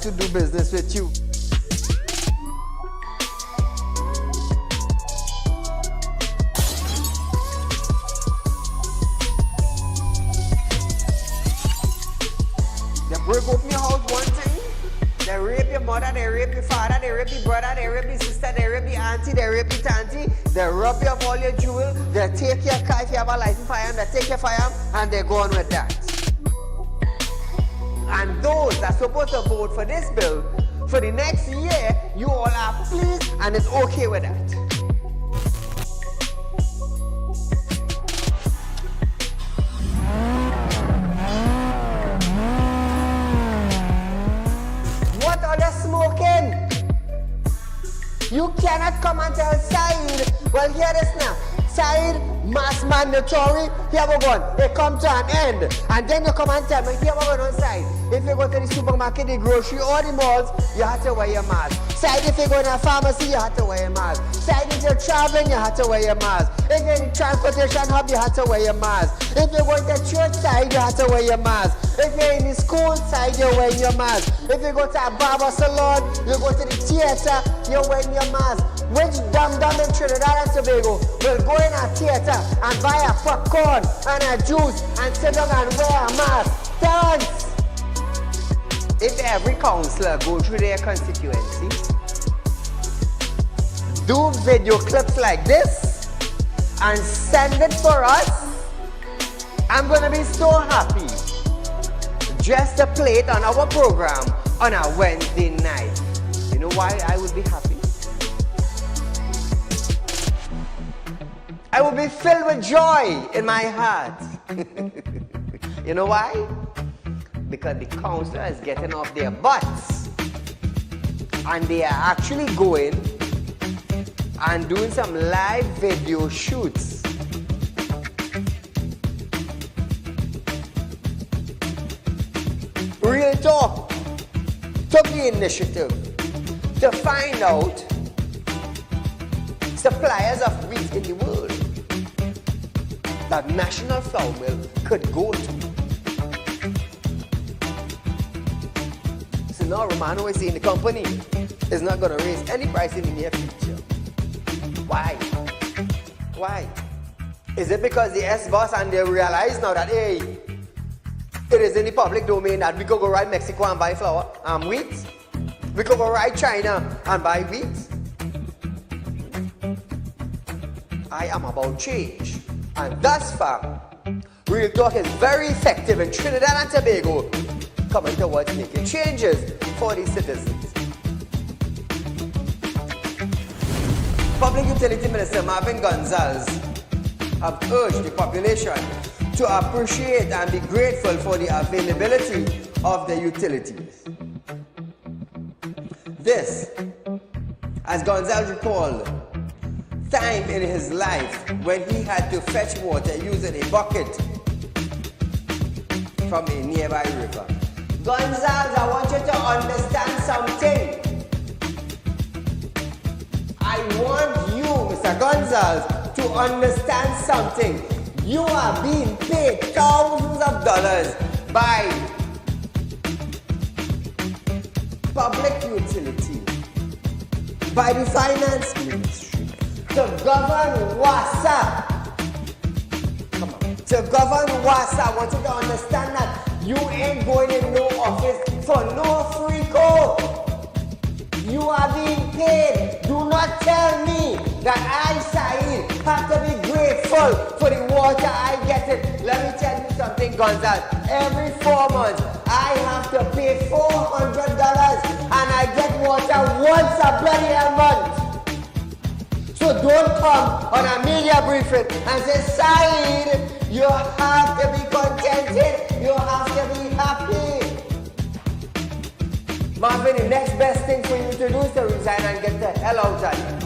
to do business with you. They break open your house one thing, they rape your mother, they rape your father, they rape your brother, they rape your sister, they rape your auntie, they rape your auntie, they rob you of all your jewels, they take your car if you have a license firearm, they take your firearm and they go on with that. And those that are supposed to vote for this bill, for the next year, you all are pleased and it's okay with that. What are they smoking? You cannot come and tell Saieed, well, hear this now. Saieed, mass mandatory, here we go. It come to an end. And then you come and tell me, here we go on Saieed. If you go to the supermarket, the grocery, or the malls, you have to wear your mask. Saieed, if you go to a pharmacy, you have to wear your mask. Saieed, if you're traveling, you have to wear your mask. If you're in the transportation hub, you have to wear your mask. If you're going to church side, you have to wear your mask. If you're in the school side, you're wearing your mask. If you go to a barber salon, you go to the theater, you're wearing your mask. Which dum-dum in Trinidad and Tobago will go in a theater and buy a popcorn and a juice and sit down and wear a mask? Thanks! If every councillor go through their constituency, do video clips like this and send it for us, I'm gonna be so happy just to play it on our program on a Wednesday night. You know why I would be happy? I will be filled with joy in my heart. You know why? Because the councillor is getting off their butts and they are actually going and doing some live video shoots. Real Talk took the initiative to find out suppliers of wheat in the world that National Flour Mill could go to. So now Romano is saying the company is not going to raise any price in the near future. Why? Why? Is it because the S-boss and they realize now that, hey, it is in the public domain that we could go right Mexico and buy flour and wheat? We could go right China and buy wheat? I am about change. And thus far, Real Talk is very effective in Trinidad and Tobago, coming towards making changes for the citizens. Public Utility Minister Marvin Gonzalez have urged the population to appreciate and be grateful for the availability of the utilities. This, as Gonzalez recalled, time in his life when he had to fetch water using a bucket from a nearby river. Gonzalez, I want you to understand something. I want you, Mr. Gonzalez, to understand something. You are being paid thousands of dollars by public utility, by the finance ministry, to govern WASA. Come on. To govern WASA, I want you to understand that you ain't going in no office for no free code. You are being paid. Do not tell me that I, Saieed, have to be grateful for the water I get it. Let me tell you something, Gonzalez. Every 4 months, I have to pay $400 and I get water once a bloody month. So don't come on a media briefing and say, Saieed, you have to be contented, you have to be happy. Marvin, the next best thing for you to do is to resign and get the hell out of here.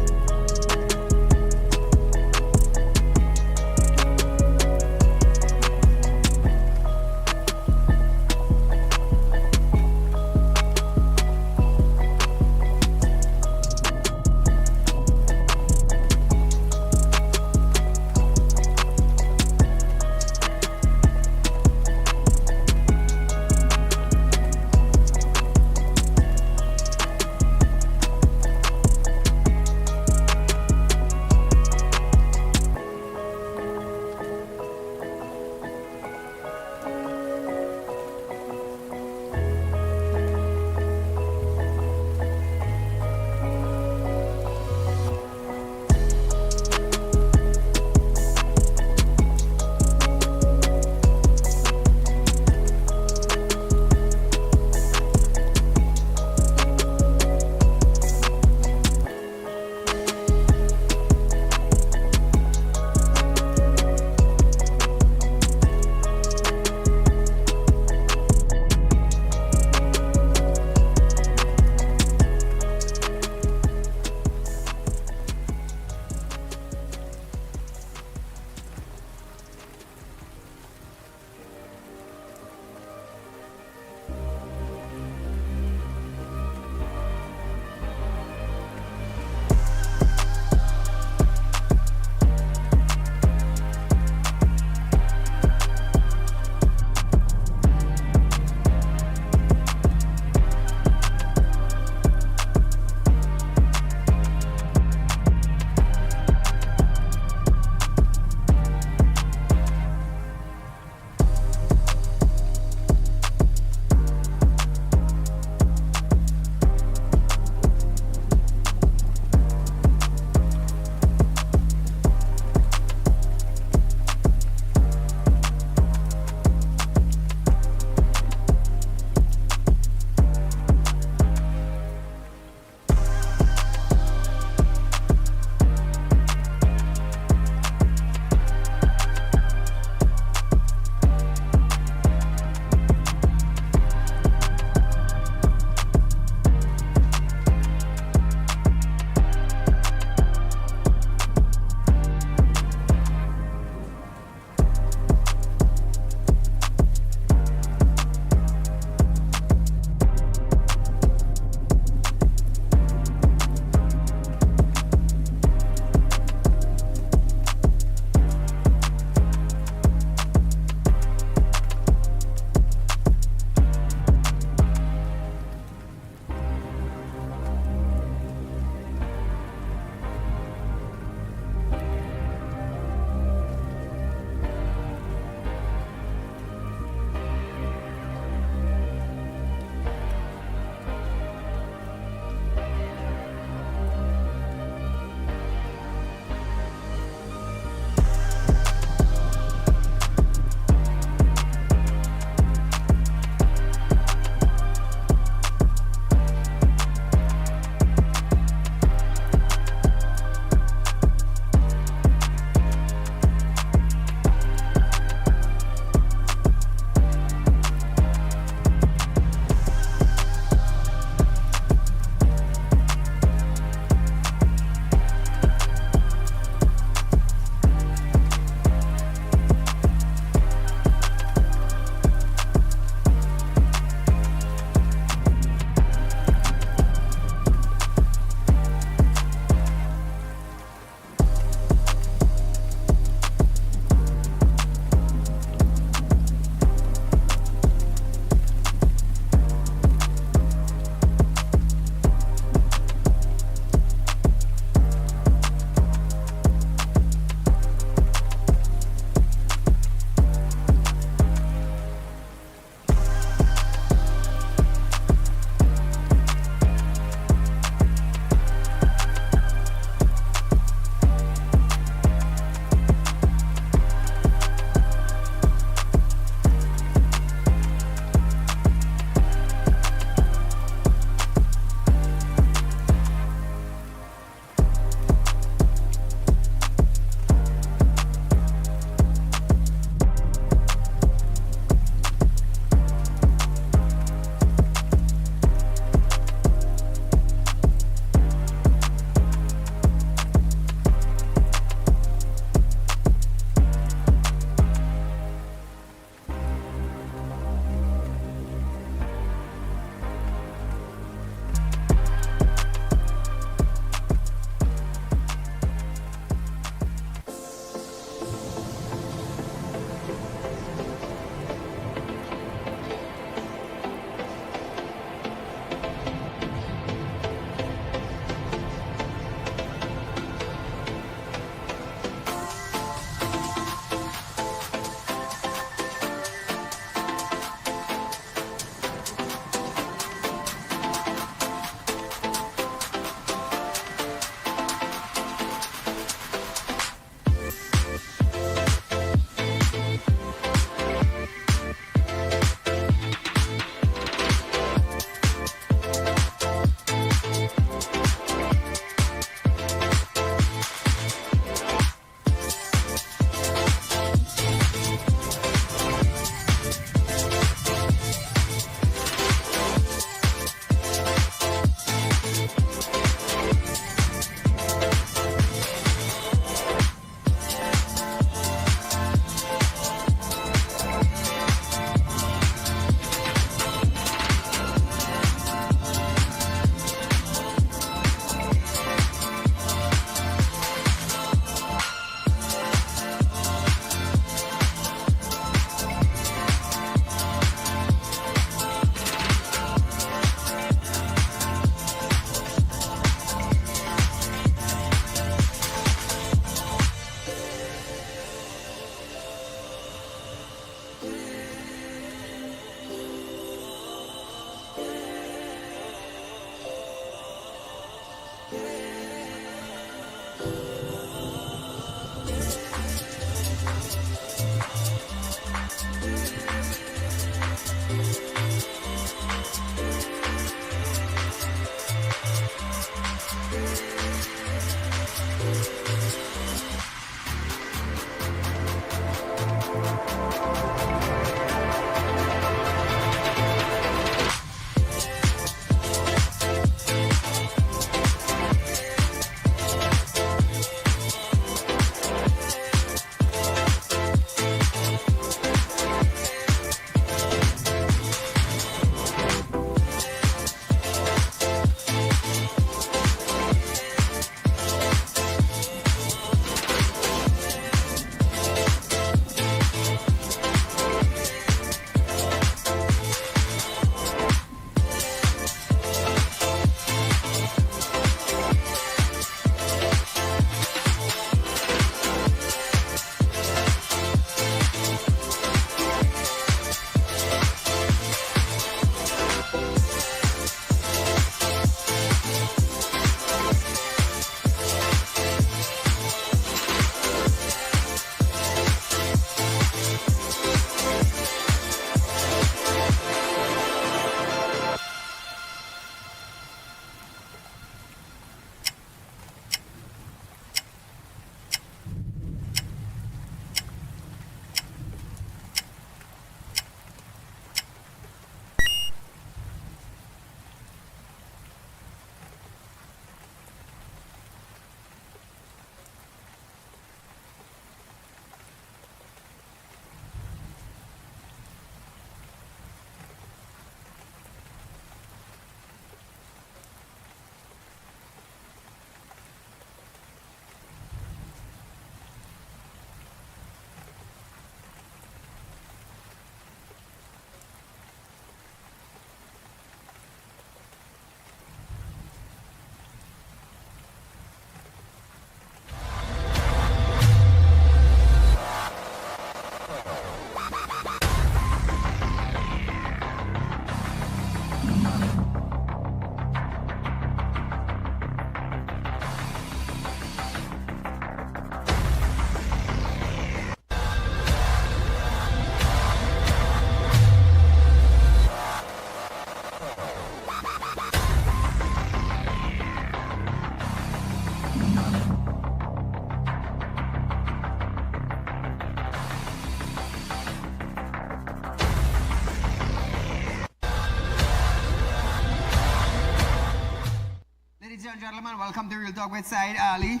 gentlemen, welcome to Real Talk with Saieed Ali.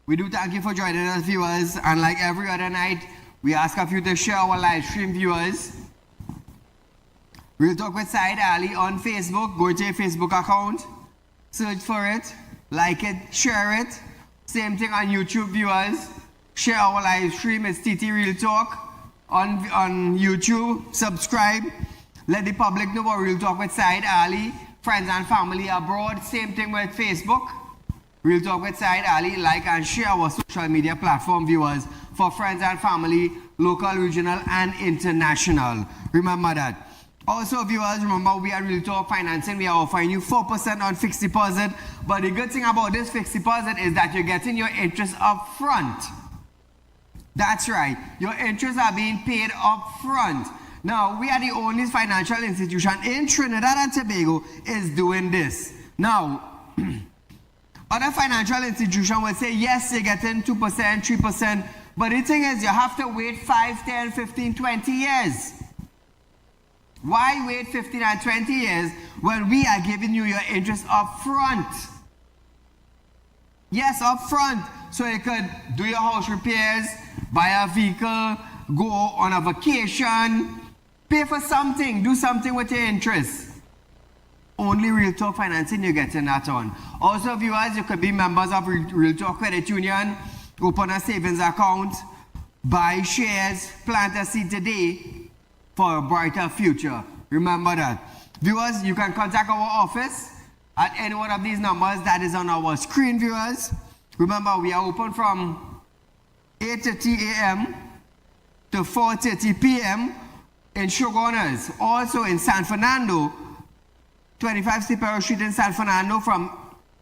We do thank you for joining us, viewers. And like every other night, we ask of you to share our live stream, viewers. Real Talk with Saieed Ali on Facebook. Go to your Facebook account, search for it, like it, share it. Same thing on YouTube, viewers. Share our live stream. It's TT Real Talk on YouTube. Subscribe. Let the public know about Real Talk with Saieed Ali. Friends and family abroad. Same thing with Facebook. Real Talk with Saieed Ali. Like and share our social media platform, viewers, for friends and family, local, regional, and international. Remember that. Also, viewers, remember we are Real Talk Financing. We are offering you 4% on fixed deposit. But the good thing about this fixed deposit is that you're getting your interest up front. That's right. Your interests are being paid up front. Now, we are the only financial institution in Trinidad and Tobago is doing this. Now, other financial institutions will say, yes, you're getting 2%, 3%. But the thing is, you have to wait 5, 10, 15, 20 years. Why wait 15 and 20 years when we are giving you your interest up front? Yes, up front. So you could do your house repairs, buy a vehicle, go on a vacation, pay for something, do something with your interest. Only Real Talk Financing you're getting that on. Also, viewers, you could be members of Real Talk Credit Union, open a savings account, buy shares, plant a seed today for a brighter future. Remember that. Viewers, you can contact our office at any one of these numbers that is on our screen, viewers. Remember, we are open from 8:30 a.m. to 4:30 p.m. in Shoguners. Also in San Fernando, 25 Cipero Street in San Fernando from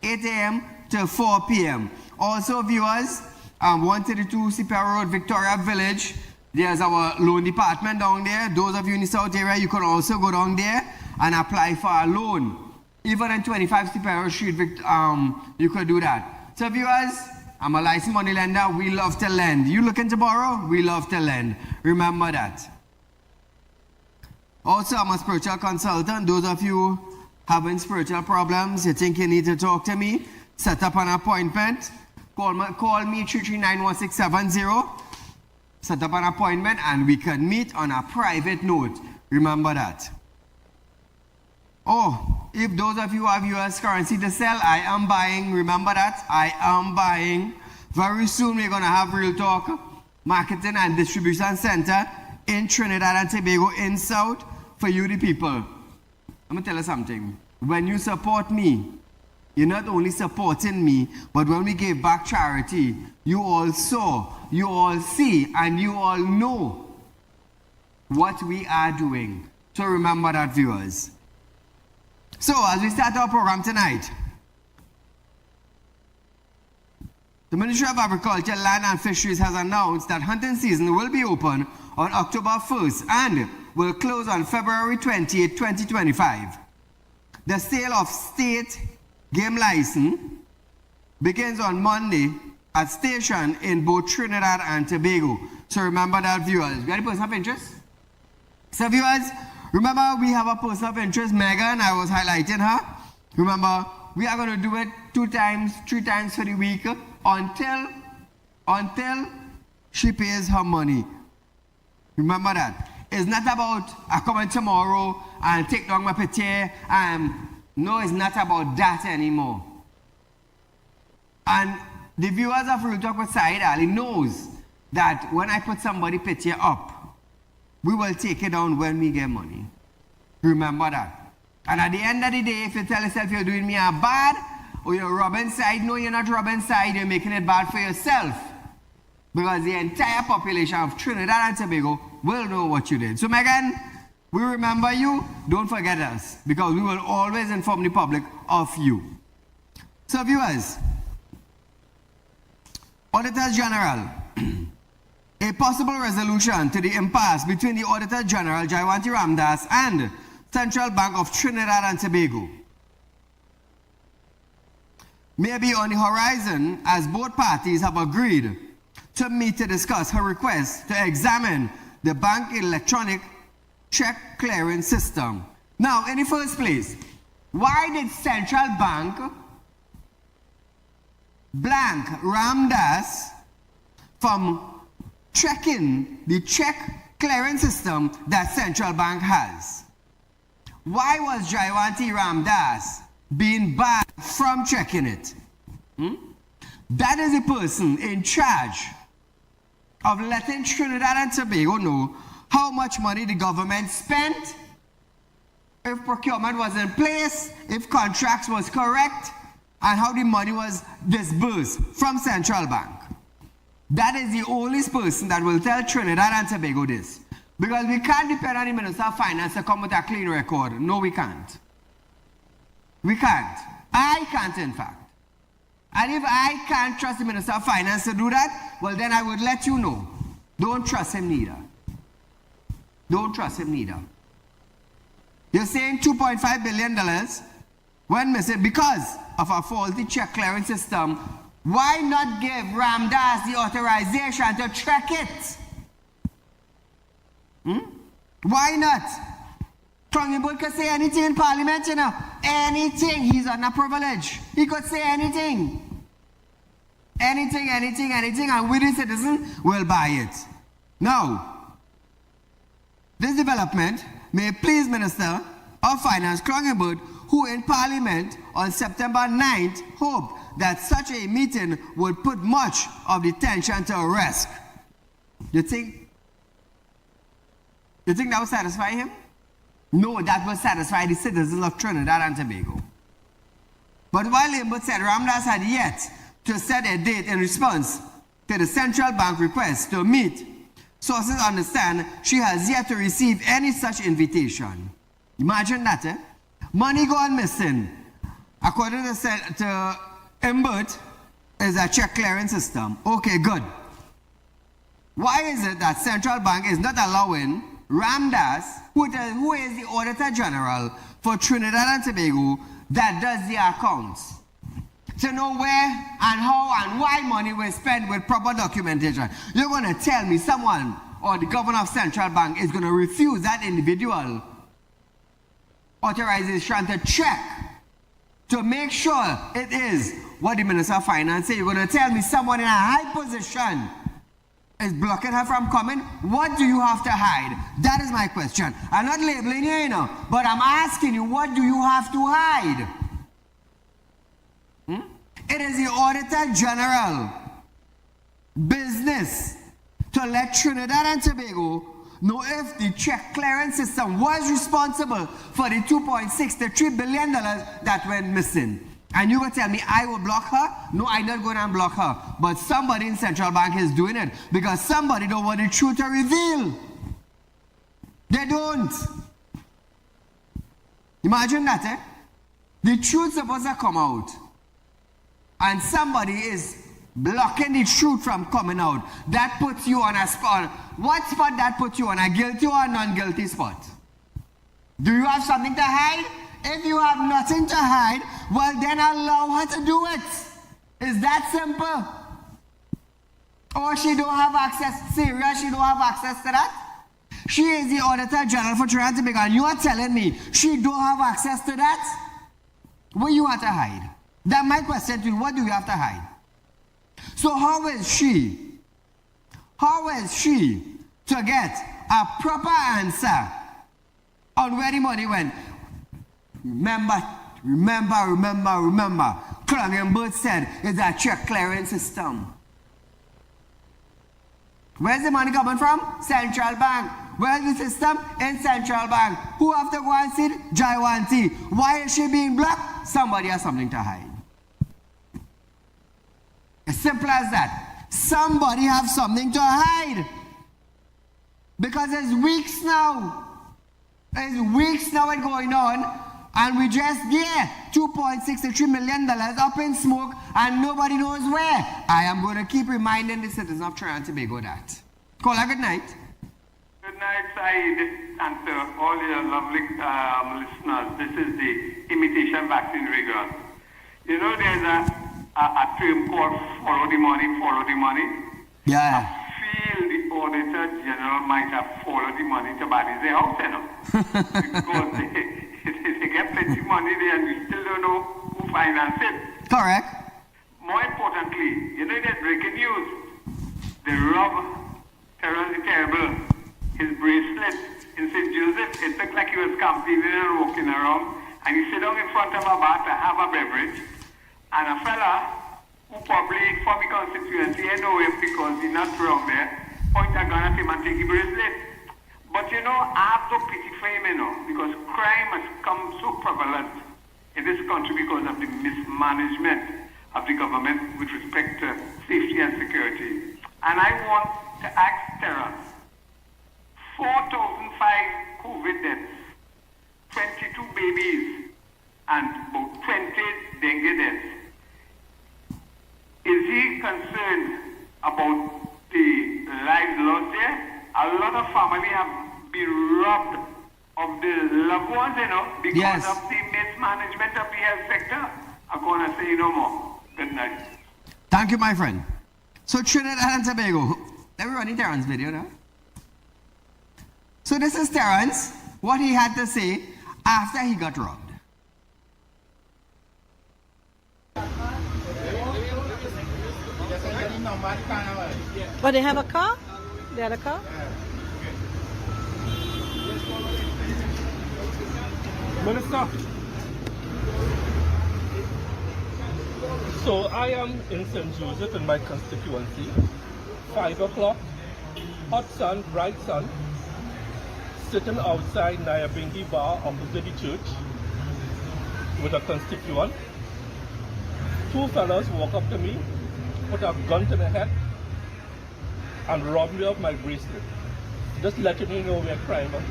8 a.m. to 4 p.m. Also, viewers, 132 Cipero Road, Victoria Village. There's our loan department down there. Those of you in the South area, you can also go down there and apply for a loan. Even in 25 Cipero Street, you could do that. So viewers, I'm a licensed money lender. We love to lend. You looking to borrow? We love to lend. Remember that. Also, I'm a spiritual consultant. Those of you having spiritual problems, you think you need to talk to me, set up an appointment. Call me 3391670. Set up an appointment and we can meet on a private note. Remember that. Oh, if those of you have US currency to sell, I am buying. Remember that. I am buying. Very soon we're going to have Real Talk Marketing and Distribution Center in Trinidad and Tobago in South for you the people. I'm going to tell you something. When you support me, you're not only supporting me, but when we give back charity, you all saw, you all see, and you all know what we are doing. So remember that, viewers. So as we start our program tonight, the Ministry of Agriculture, Land and Fisheries has announced that hunting season will be open on October 1st and will close on February 28, 2025. The sale of state game license begins on Monday at station in both Trinidad and Tobago. So remember that, viewers. We got a person of interest? So viewers, remember we have a person of interest, Megan. I was highlighting her. Remember, we are going to do it 2 times, 3 times for the week until she pays her money. Remember that. It's not about I come in tomorrow and take down my picture. No, it's not about that anymore. And the viewers of Real Talk with Saieed Ali knows that when I put somebody picture up, we will take it down when we get money. Remember that. And at the end of the day, if you tell yourself you're doing me a bad or you're robbing side, no, you're not robbing side, you're making it bad for yourself. Because the entire population of Trinidad and Tobago will know what you did. So Megan, we remember you, don't forget us, because we will always inform the public of you. So viewers, Auditor General, a possible resolution to the impasse between the Auditor General, Jaiwanti Ramdas, and Central Bank of Trinidad and Tobago may be on the horizon as both parties have agreed to meet to discuss her request to examine the bank electronic check clearing system. Now, in the first place, why did Central Bank blank Ramdas from checking the check clearance system that central bank has? Why was Jayawanti Ramdas being barred from checking it? That is the person in charge of letting Trinidad and Tobago know how much money the government spent, if procurement was in place, if contracts was correct, and how the money was disbursed from central bank. That is the only person that will tell Trinidad and Tobago this. Because we can't depend on the Minister of Finance to come with a clean record. No, we can't. We can't. I can't, in fact. And if I can't trust the Minister of Finance to do that, well, then I would let you know. Don't trust him neither. Don't trust him neither. You're saying $2.5 billion went missing because of a faulty check clearance system. Why not give Ramdas the authorization to check it? Why not? Trungibul could say anything in Parliament, you know. Anything. He's under privilege. He could say anything. Anything, and we the citizen will buy it. Now, this development may please Minister of Finance Trungibul, who in Parliament on September 9th hoped that such a meeting would put much of the tension to rest. You think that would satisfy him? No, that will satisfy the citizens of Trinidad and Tobago. But while Limbut said Ramdas had yet to set a date in response to the central bank request to meet, sources understand she has yet to receive any such invitation. Imagine that, eh? Money gone missing. According to Limbut, is a check clearance system. Okay, good. Why is it that central bank is not allowing Ramdas, who is the Auditor General for Trinidad and Tobago, that does the accounts, to know where and how and why money was spent with proper documentation? You're going to tell me someone or the governor of central bank is going to refuse that individual authorization to check to make sure it is what the Minister of Finance says? You're going to tell me someone in a high position is blocking her from coming? What do you have to hide? That is my question. I'm not labeling you, you know, but I'm asking you, what do you have to hide? It is the Auditor General business to let Trinidad and Tobago know if the check clearance system was responsible for the $2.6 to $3 billion that went missing. And you will tell me I will block her? No, I'm not going to block her. But somebody in central bank is doing it because somebody don't want the truth to reveal. They don't. Imagine that, eh? The truth's supposed to come out. And somebody is blocking the truth from coming out. That puts you on a spot. What spot that puts you on? A guilty or non-guilty spot? Do you have something to hide? If you have nothing to hide, well then allow her to do it. It's that simple. Or she don't have access. Serious, she don't have access to that? She is the Auditor General for Trinidad and Tobago, and you are telling me she don't have access to that? What you have to hide? That's my question to you. What do you have to hide? So how is she to get a proper answer on where the money went? Remember. Clungenberg said it's a check clearance system. Where's the money coming from? Central Bank. Where's the system? In Central Bank. Who have to go and see it? Jayawanti. Why is she being blocked? Somebody has something to hide. As simple as that. Somebody have something to hide. Because it's weeks now. It's weeks now it's going on. And we just get $2.63 million up in smoke and nobody knows where. I am going to keep reminding the citizens of Trinidad and Tobago that. Caller, good night. Good night, Saeed, and to all your lovely listeners. This is the imitation vaccine rigor. You know, there's a term called follow the money. Yeah. I feel the Auditor General might have followed the money to Bali's house, you know. Because they get plenty of money there and we still don't know who financed it. Correct. More important bracelet, breaking news. They robbed Terrence the Terrible, his bracelet in St. Joseph. It looked like he was campaigning and walking around. And he sat down in front of a bar to have a beverage. And a fella who probably from the constituency, I know him because he's not wrong there, point a gun at him and take the bracelet. But you know, I have no pity for him, you know, because crime has come so prevalent in this country because of the mismanagement of the government with respect to safety and security. And I want to ask Terrence, 4,005 COVID deaths, 22 babies, and about 20 dengue deaths. Is he concerned about the lives lost there? A lot of families have been robbed of the loved ones, you know, because of the mismanagement of the health sector. I'm going to say no more. Good night. Thank you, my friend. So Trinidad and Tobago, let me run in Terrence's video now. So this is Terrence, what he had to say after he got robbed. But they have a car? They had a car? Minister, so I am in St. Joseph in my constituency, 5 o'clock, hot sun, bright sun, sitting outside Nyabingi bar opposite the church with a constituent. Two fellas walk up to me, put a gun to my head, and rob me of my bracelet. Just letting you know where crime is.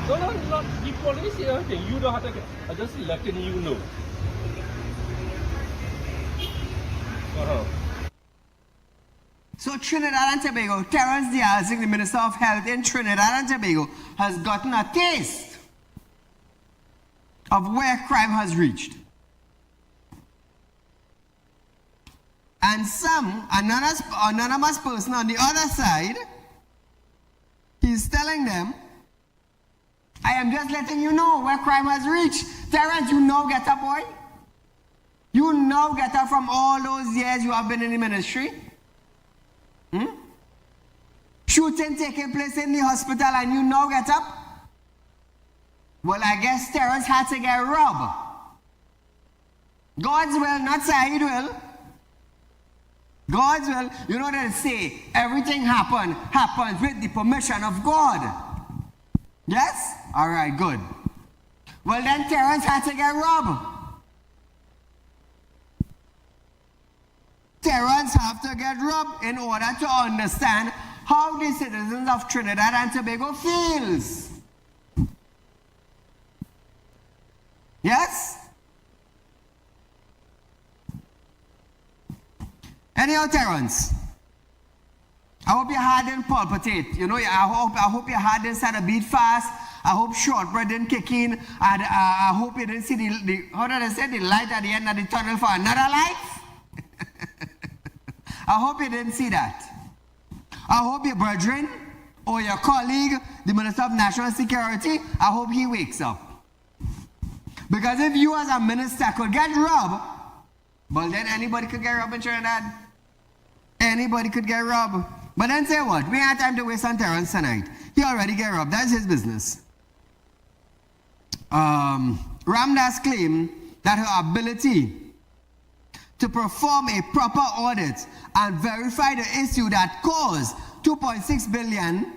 No, not the police or anything. You don't have to get. I'm just letting you know. So Trinidad and Tobago, Terrence Diaz, the Minister of Health in Trinidad and Tobago, has gotten a taste of where crime has reached. And some anonymous person on the other side, he's telling them, I am just letting you know where crime has reached. Terrence, you know get up, boy. You know get up from all those years you have been in the ministry. Shooting taking place in the hospital and you know get up. Well, I guess Terrence had to get robbed. God's will, not Saieed will. God's will, you know they say, everything happens with the permission of God. Yes? All right, good. Well, then Terrence had to get robbed. Terrence have to get robbed in order to understand how the citizens of Trinidad and Tobago feels. Yes? Anyhow, Terrence, I hope your heart didn't palpitate. You know, I hope your heart didn't start to beat fast. I hope shortbread didn't kick in. And I hope you didn't see the how did I say, the light at the end of the tunnel for another life. I hope you didn't see that. I hope your brethren or your colleague, the Minister of National Security, I hope he wakes up. Because if you as a minister could get robbed, well then anybody could get robbed in Trinidad. Anybody could get robbed. But then say what? We ain't time to waste on Terrence tonight. He already get robbed. That's his business. Ramdas claimed that her ability to perform a proper audit and verify the issue that caused 2.6 billion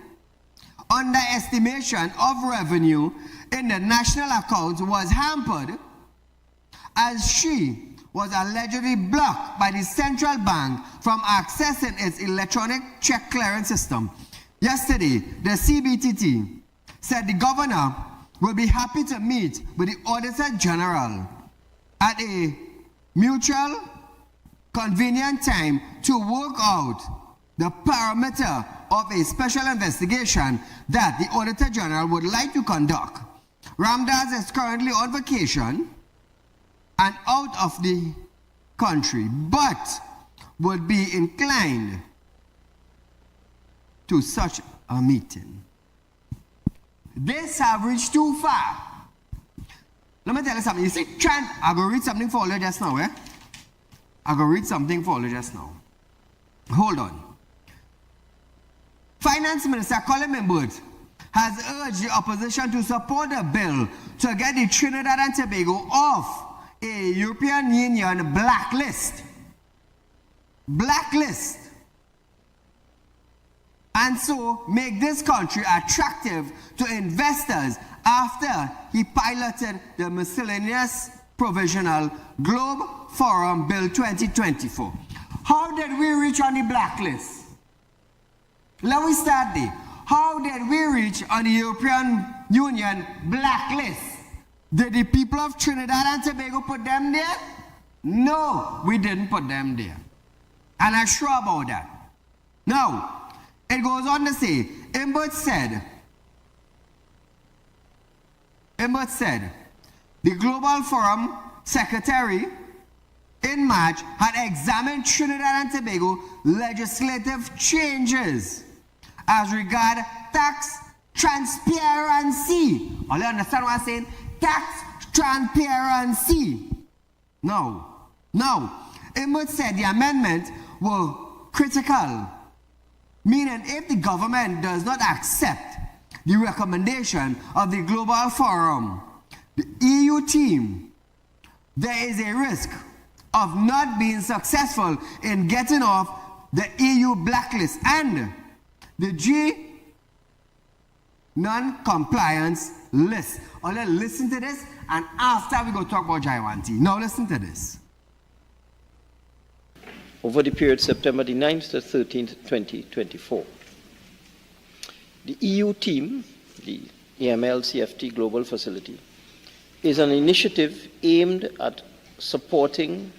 underestimation of revenue in the national accounts was hampered as she was allegedly blocked by the central bank from accessing its electronic check clearance system. Yesterday, the CBTT said the governor will be happy to meet with the Auditor General at a mutual convenient time to work out the parameter of a special investigation that the Auditor General would like to conduct. Ramdas is currently on vacation and out of the country, but would be inclined to such a meeting. This have reached too far. Let me tell you something. You see, I'm going to read something for you just now. I'm going to read something for you just now. Hold on. Finance Minister Colin Mimbert has urged the opposition to support a bill to get the Trinidad and Tobago off a European Union blacklist. Blacklist. And so make this country attractive to investors after he piloted the miscellaneous provisional Globe Forum Bill 2024. How did we reach on the blacklist? Let me start there. How did we reach on the European Union blacklist? Did the people of Trinidad and Tobago put them there? No, we didn't put them there. And I'm sure about that. Now, it goes on to say, Imbert said, the Global Forum Secretary in March had examined Trinidad and Tobago legislative changes as regard tax transparency. All you understand what I'm saying? Tax transparency. No. Imbert said the amendment were critical, meaning if the government does not accept the recommendation of the Global Forum, the EU team, there is a risk of not being successful in getting off the EU blacklist and the G non-compliance list. Or let's listen to this, and after we go talk about Jaiwanti. Now listen to this. Over the period September the 9th to 13th, 2024. The EU team, the AML CFT Global Facility, is an initiative aimed at supporting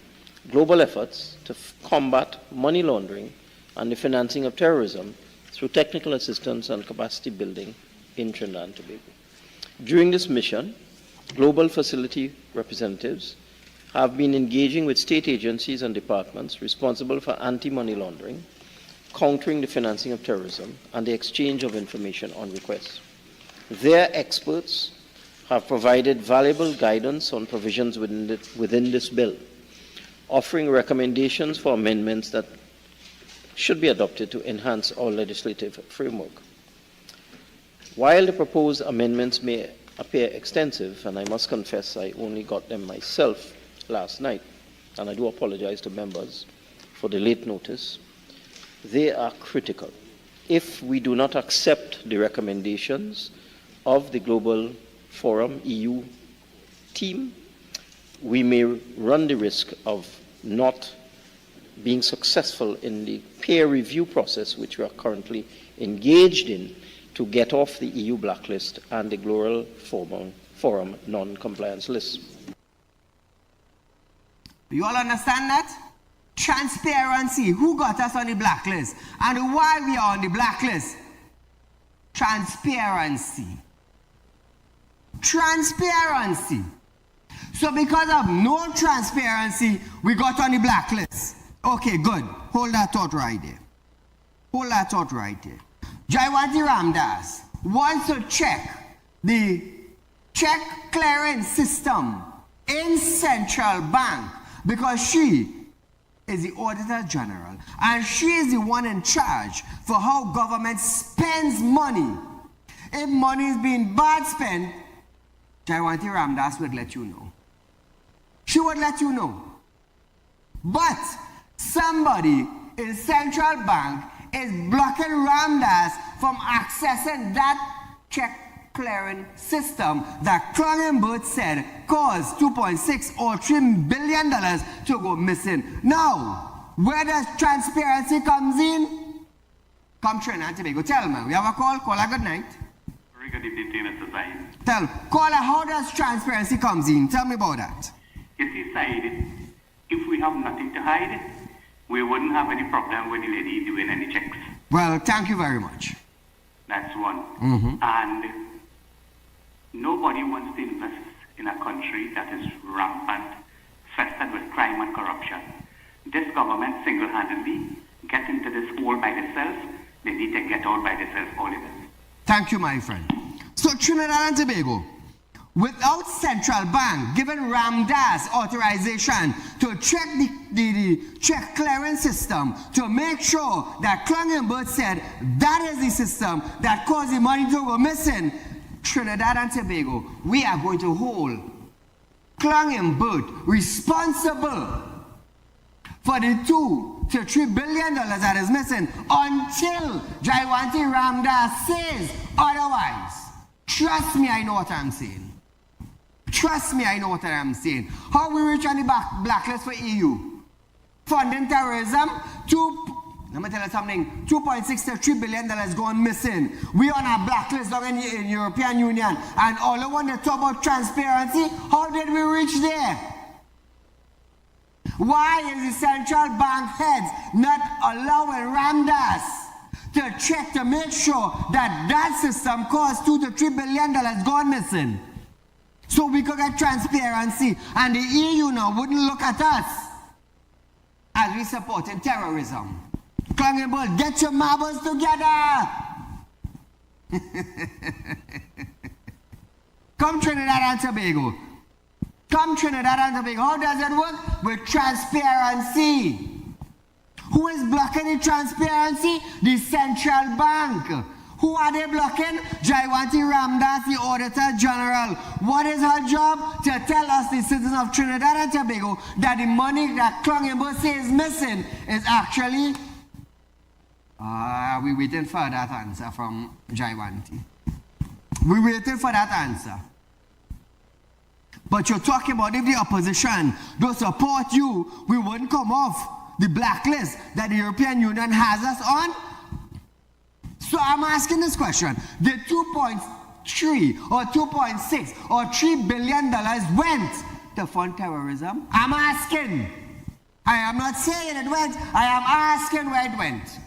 global efforts to combat money laundering and the financing of terrorism through technical assistance and capacity building in Trinidad and Tobago. During this mission, Global Facility representatives have been engaging with state agencies and departments responsible for anti-money laundering, countering the financing of terrorism, and the exchange of information on request. Their experts have provided valuable guidance on provisions within this bill, offering recommendations for amendments that should be adopted to enhance our legislative framework. While the proposed amendments may appear extensive, and I must confess I only got them myself last night, and I do apologize to members for the late notice, they are critical. If we do not accept the recommendations of the Global Forum EU team, we may run the risk of not being successful in the peer review process which we are currently engaged in to get off the EU blacklist and the Global Forum non-compliance list. You all understand that? Transparency. Who got us on the blacklist? And why we are on the blacklist? Transparency. Transparency. So because of no transparency, we got on the blacklist. Okay, good. Hold that thought right there. Hold that thought right there. Jaiwanti Ramdas wants to check the check clearing system in Central Bank because she is the Auditor General and she is the one in charge for how government spends money. If money is being bad spent, Jaiwanti Ramdas would let you know. She would let you know. But somebody in Central Bank is blocking Ramdas from accessing that check clearing system that Cronenberg said caused $2.6 or $3 billion to go missing. Now, where does transparency comes in? Come Trinidad and Tobago. Tell me, we have a call. Call her good night. Very good evening, Mr. Saieed. Tell, call her, how does transparency comes in? Tell me about that. You see, Saieed, if we have nothing to hide, we wouldn't have any problem with the lady doing any checks. Well, thank you very much. That's one. And nobody wants to invest in a country that is rampant, festered with crime and corruption. This government single-handedly gets into this hole by themselves. They need to get out by themselves, all of them. Thank you, my friend. So Trinidad and Tobago, without central bank giving Ramdas authorization to check the check clearance system to make sure that Clungenberg said that is the system that caused the money to go missing, Trinidad and Tobago, we are going to hold Clungenberg responsible for the $2 to $3 billion that is missing until Jaiwanti Ramdas says otherwise. Trust me, I know what I'm saying. Trust me, I know what I'm saying. How we reach on the blacklist for EU? Funding terrorism, let me tell you something, $2.6 to $3 billion gone missing. We on a blacklist in European Union, and all I want to talk about transparency, how did we reach there? Why is the central bank heads not allowing Ramdas to check to make sure that that system caused $2 to $3 billion gone missing? So we could get transparency, and the EU now wouldn't look at us as we supporting terrorism. Clungenberg, get your marbles together. Come Trinidad and Tobago. Come Trinidad and Tobago. How does it work? With transparency. Who is blocking the transparency? The central bank. Who are they blocking? Jaiwanti Ramdas, the Auditor General. What is her job? To tell us, the citizens of Trinidad and Tobago, that the money that Clungenberg says is missing is actually... we're waiting for that answer from Jaiwanti. We're waiting for that answer. But you're talking about if the opposition don't support you, we wouldn't come off the blacklist that the European Union has us on. So I'm asking this question. The 2.3 or 2.6 or $3 billion went to fund terrorism? I'm asking. I am not saying it went. I am asking where it went.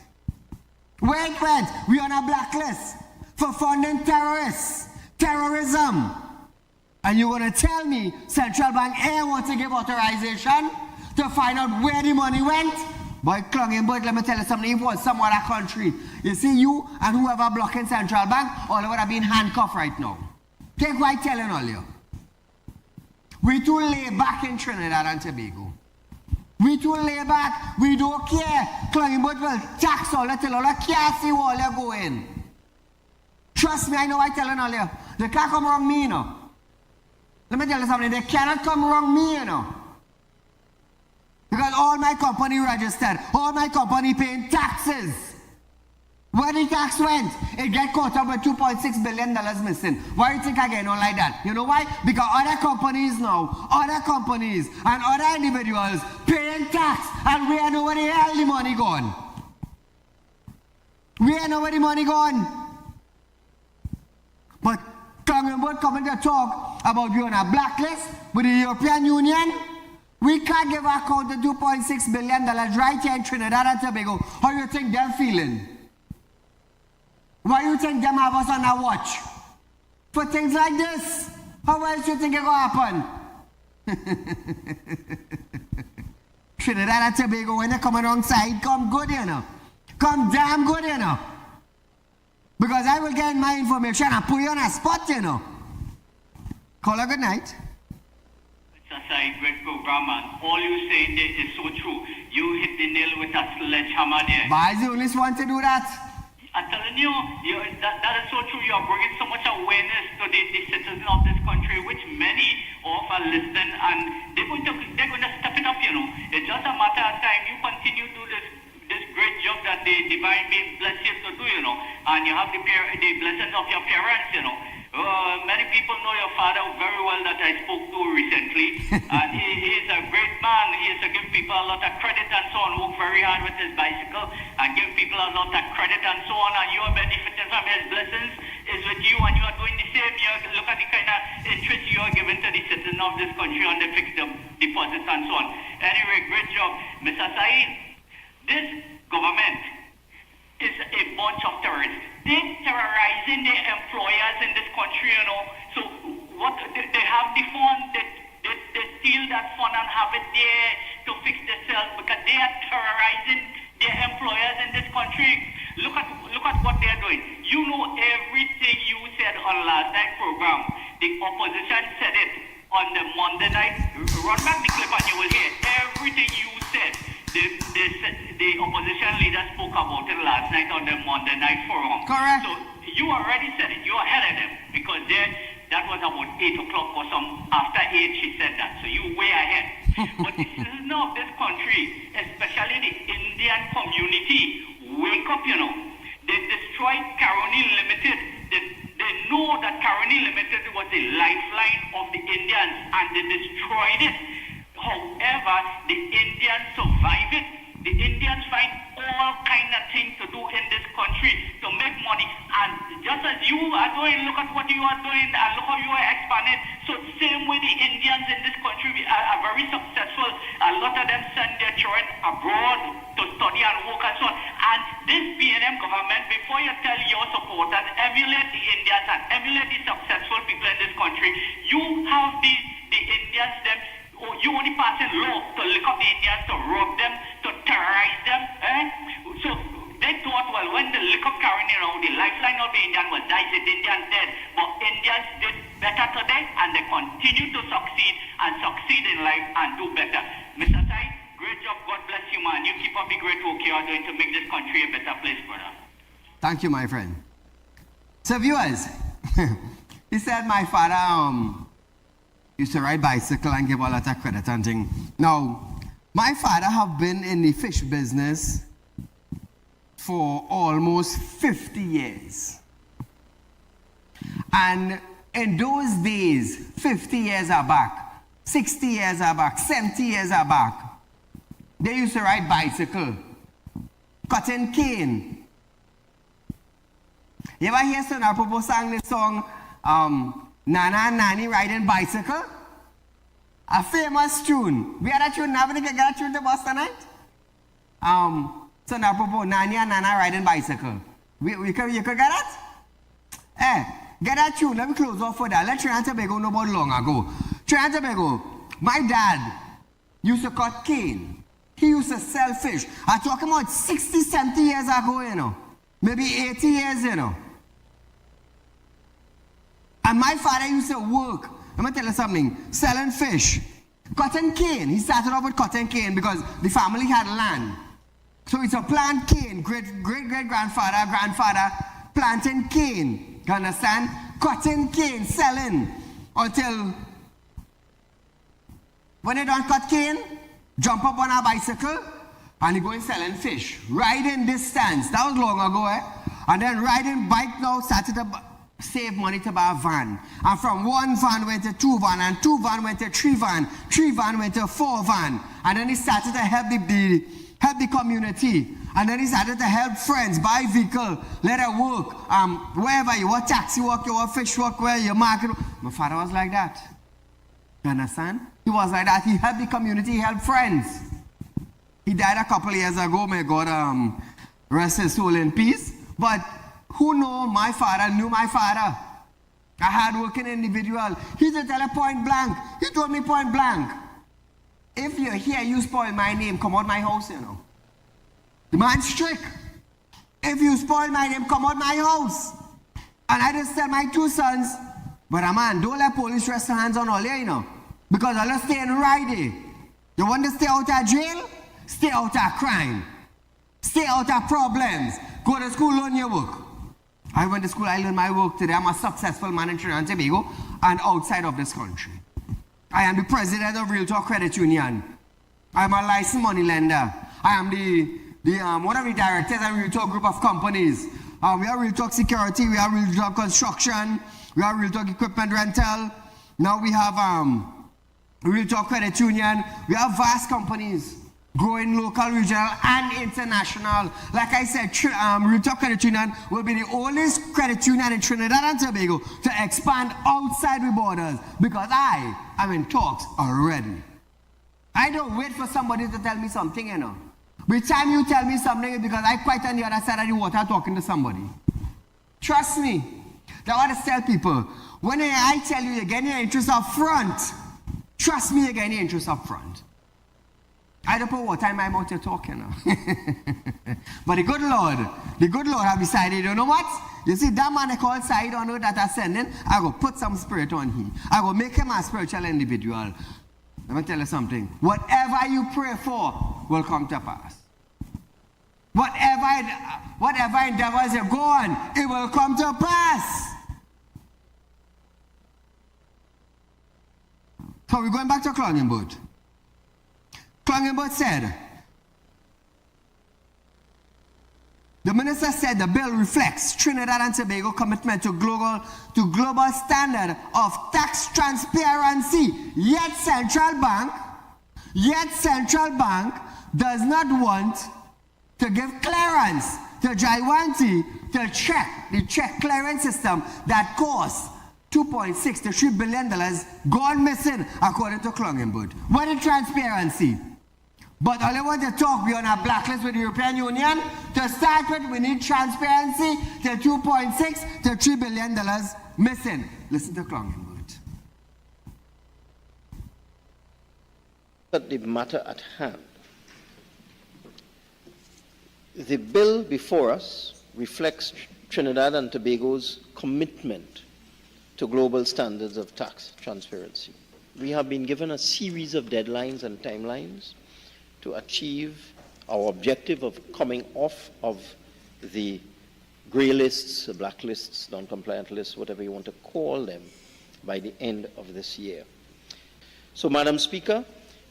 Where it went? We're on a blacklist for funding terrorism. And you want to tell me Central Bank A wants to give authorization to find out where the money went? Boy, Clungenberg, let me tell you something. If it was some other country, you see, you and whoever blocking Central Bank, all would have been handcuffed right now. Take what I'm telling all you. We too lay back in Trinidad and Tobago. We too lay back. We don't care. Clungenberg will tax all till all you can't see where all you going. Trust me, I know I'm telling all you. They can't come wrong me, you know. Let me tell you something. They cannot come wrong me, you know. Because all my company registered, all my company paying taxes. Where the tax went, it get caught up with $2.6 billion missing. Why do you think I get on like that? You know why? Because other companies now, other companies and other individuals paying tax, and we don't know where the hell the money gone. We don't know where the money gone. But Clungenberg coming to talk about you on a blacklist with the European Union. We can't give account to $2.6 billion right here in Trinidad and Tobago. How you think they're feeling? Why you think them have us on our watch? For things like this? How else you think it will happen? Trinidad and Tobago, when they come alongside, come good, you know. Come damn good, you know. Because I will get my information and put you on a spot, you know. Call a good night. It's a great program, and all you saying there is so true. You hit the nail with a sledgehammer there. But I the only one to do that. I'm telling you, that is so true. You are bringing so much awareness to the citizens of this country, which many of are listening, and they're going to step it up, you know. It's just a matter of time. You continue to do this great job that the divine may bless you to do, you know, and you have the blessings of your parents, you know. Many people know your father very well that I spoke to recently, and he is a great man. He is to give people a lot of credit and so on, work very hard with his bicycle and give people a lot of credit and so on, and you are benefiting from his blessings is with you, and you are doing the same. You look at the kind of interest you are giving to the citizens of this country on the fixed deposits and so on. Anyway, great job. Mr. Saeed, this government is a bunch of terrorists. They're terrorizing their employers in this country, you know. So what they have the fund, they steal that fund and have it there to fix themselves because they are terrorizing their employers in this country. Look at what they're doing. You know everything you said on last night's program. The opposition said it on the Monday night. Run back the clip and you will hear everything you said. The opposition leader spoke about it last night on the Monday night forum. Correct. So you already said it. You're ahead of them because that was about 8 o'clock or some. After 8, she said that. So you way ahead. But the citizens of this country, especially the Indian community, wake up, you know. They destroyed Caroni Limited. They know that Caroni Limited was the lifeline of the Indians and they destroyed it. However, the Indians survive it. The Indians find all kind of things to do in this country to make money. And just as you are doing, look at what you are doing and look how you are expanding. So same way the Indians in this country are very successful. A lot of them send their children abroad to study and work and so on. And this BNM government, before you tell your supporters, emulate the Indians and emulate the successful people in this country, you have the Indians, them, you only passing law to lick up the Indians, to rob them, to terrorize them. So they thought, well, when the lick up carrying around, the lifeline of the Indian was died, the Indians dead. But Indians did better today, and they continue to succeed in life and do better. Mr. Tai, great job. God bless you, man. You keep up the great work you are doing to make this country a better place, brother. Thank you, my friend. So viewers, he said my father used to ride bicycle and give a lot of credit and thing. Now, my father have been in the fish business for almost 50 years. And in those days, 50 years are back, 60 years are back, 70 years are back, they used to ride bicycle, cutting cane. You ever hear Son Apopo sang this song, Nana and Nani riding bicycle? A famous tune. We had a tune, nobody can get a tune to Boston tonight? Son Apopo, Nani and Nana riding bicycle. You could get that? Get that tune, let me close off for that. Let Trinidad and Tobago know about long ago. Trinidad and Tobago, my dad used to cut cane. He used to sell fish. I'm talking about 60, 70 years ago, you know. Maybe 80 years, you know. And my father used to work, let me tell you something, selling fish, cotton cane. He started off with cotton cane because the family had land. So it's a plant cane, great-great-grandfather, grandfather, planting cane. You understand? Cotton cane, selling until when they don't cut cane, jump up on a bicycle and he going selling fish. Riding distance, that was long ago, And then riding bike now started to save money to buy a van. And from 1 van went to 2 van, and 2 van went to 3 van, 3 van went to 4 van. And then he started to help the community. And then he started to help friends, buy vehicle, let her work, wherever you want taxi work, you want fish work, where you market. My father was like that. You understand? He was like that. He helped the community, he helped friends. He died a couple of years ago, may God rest his soul in peace. But who knew my father knew my father? A hard-working individual. He did tell her point blank. He told me point blank, if you're here, you spoil my name, come out my house, you know. The man's strict. If you spoil my name, come out my house. And I just tell my 2 sons, but man, don't let police rest their hands on all you know. Because I'll stay in Friday. You want to stay out of jail? Stay out of crime. Stay out of problems. Go to school, learn your work. I went to school, I learned my work today. I'm a successful man in Trinidad and Tobago and outside of this country. I am the president of Realtalk Credit Union. I am a licensed money lender. I am one of the directors of Realtalk group of companies. We are Realtalk Security, we are Realtalk Construction, we are Realtalk Equipment Rental. Now we have Realtalk Credit Union. We have vast companies, growing local, regional, and international. Like I said, Realtalk Credit Union will be the oldest credit union in Trinidad and Tobago to expand outside the borders because I am in talks already. I don't wait for somebody to tell me something, you know. By the time you tell me something, it's because I'm quite on the other side of the water talking to somebody. Trust me. That's what I tell people. When I tell you you're getting your interest up front, trust me, you're getting your interest up front. I don't put what time I'm out here talking now. But the good Lord have decided, you know what? You see, that man I call Saieed on that I sending, I go put some spirit on him. I go make him a spiritual individual. Let me tell you something. Whatever you pray for will come to pass. Whatever endeavors you go on, it will come to pass. So we're going back to Clongenboot. Clongenboot said, the minister said the bill reflects Trinidad and Tobago commitment to global standard of tax transparency. Yet central bank does not want to give clearance to Jaiwanti to check the check clearance system that costs $2.6 to $3 billion gone missing according to Clongenboot. What is transparency? But all I want to talk, we are on a blacklist with the European Union. To start with, we need transparency to $2.6 to $3 billion missing. Listen to Clongenboot. But the matter at hand. The bill before us reflects Trinidad and Tobago's commitment to global standards of tax transparency. We have been given a series of deadlines and timelines to achieve our objective of coming off of the grey lists, blacklists, non-compliant lists, whatever you want to call them, by the end of this year. So, Madam Speaker,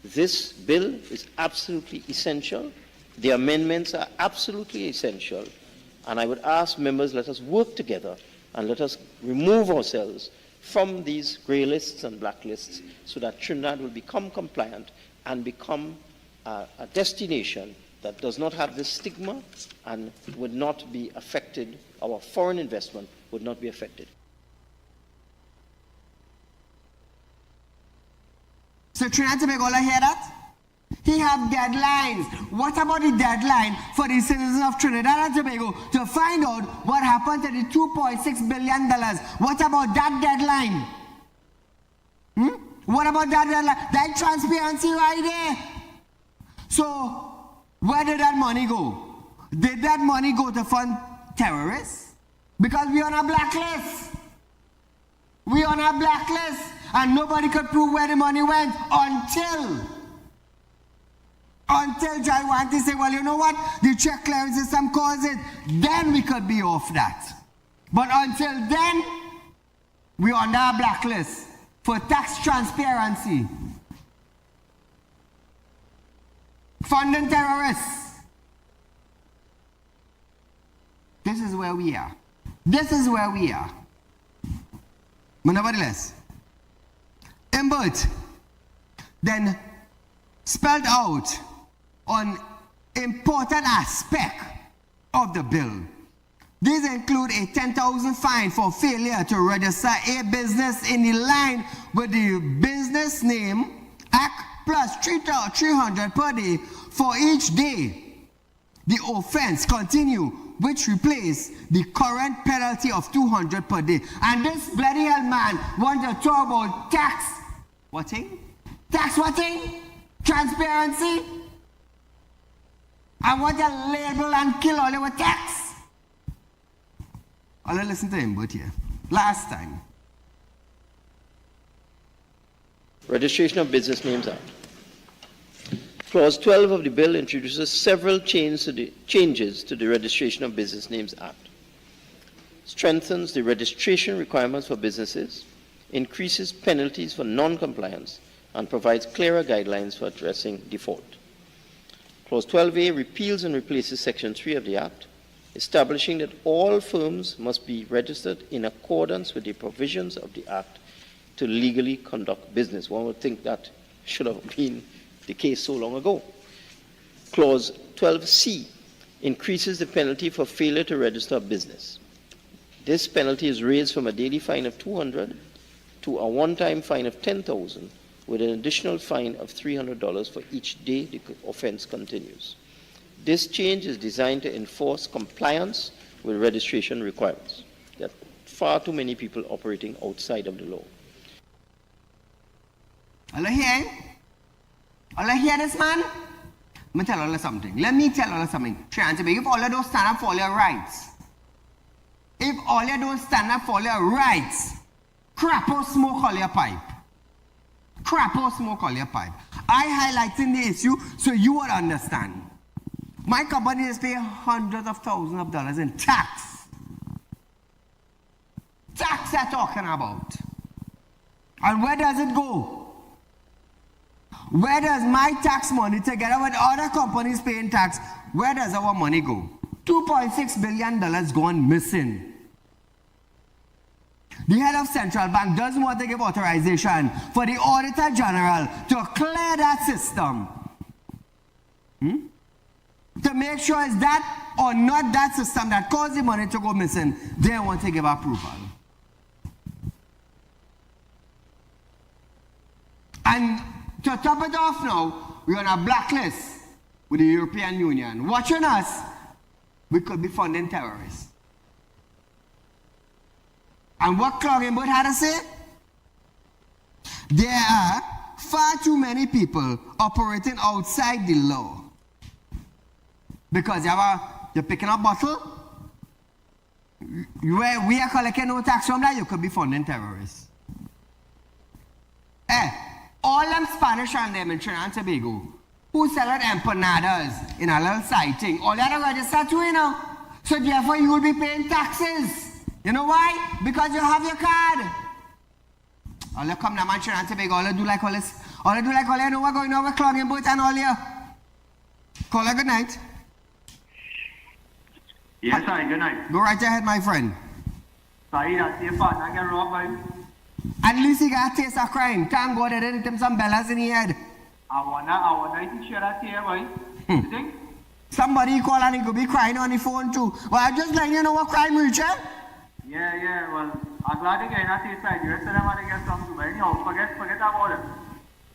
this bill is absolutely essential. The amendments are absolutely essential. And I would ask members, let us work together and let us remove ourselves from these grey lists and blacklists so that Trinidad will become compliant and become a destination that does not have this stigma and would not be affected, our foreign investment would not be affected. So Trinidad and Tobago, hear that? He have deadlines. What about the deadline for the citizens of Trinidad and Tobago to find out what happened to the $2.6 billion? What about that deadline? What about that deadline? That transparency right there. So, where did that money go? Did that money go to fund terrorists? Because we're on a blacklist. We're on a blacklist. And nobody could prove where the money went until Jaiwanti said, well, you know what? The check clearance system caused it. Then we could be off that. But until then, we're on our blacklist for tax transparency. Funding terrorists. This is where we are. This is where we are. But nevertheless, Imbert then spelled out on important aspect of the bill. These include a 10,000 fine for failure to register a business in the line with the Business Name Act plus $300 per day for each day the offense continue, which replace the current penalty of $200 per day. And this bloody hell man wants to talk about tax. What thing? Tax what thing? Transparency. I want to label and kill all our tax. I'll listen to him, but here. Last time. Registration of Business Names Act. Clause 12 of the bill introduces several changes to the Registration of Business Names Act. Strengthens the registration requirements for businesses, increases penalties for non-compliance, and provides clearer guidelines for addressing default. Clause 12A repeals and replaces Section 3 of the Act, establishing that all firms must be registered in accordance with the provisions of the Act to legally conduct business. One would think that should have been the case so long ago. Clause 12C increases the penalty for failure to register a business. This penalty is raised from a daily fine of $200 to a one-time fine of $10,000 with an additional fine of $300 for each day the offense continues. This change is designed to enforce compliance with registration requirements. There are far too many people operating outside of the law. All I hear this man? Let me tell you something. Chance, if all you don't stand up for your rights, crap or smoke all your pipe. I highlighting the issue so you would understand. My company is paying hundreds of thousands of dollars in tax. Tax I'm talking about. And where does it go? Where does my tax money, together with other companies paying tax, where does our money go? $2.6 billion gone missing. The head of central bank doesn't want to give authorization for the Auditor General to clear that system. To make sure it's that or not that system that caused the money to go missing, they want to give approval. And to top it off now, we're on a blacklist with the European Union. Watching us, we could be funding terrorists. And what Cloggingboard had to say? There are far too many people operating outside the law. Because you're picking up bottle, we are collecting no tax from that, you could be funding terrorists. All them Spanish and them in Trinidad and Tobago who sell empanadas in a little sighting, all that are registered too, you know. So therefore you will be paying taxes. You know why? Because you have your card. All you come to Trinidad and Tobago, all you do like all this, all you know what going on with Cloggingboard and all you. Call her good night. Yes, sir, good night. Go right ahead, my friend. Saeed, I see a partner get robbed by. At least he got a taste of crime. Thank God they didn't hit him some bellas in the head. I wanna if you share that here, boy. You think? Somebody call and he could be crying on the phone too. Well, I just letting you know what crime reach, eh? Yeah, well, I'm glad to get that taste side. You rest of them want to get something, but anyhow, forget about it.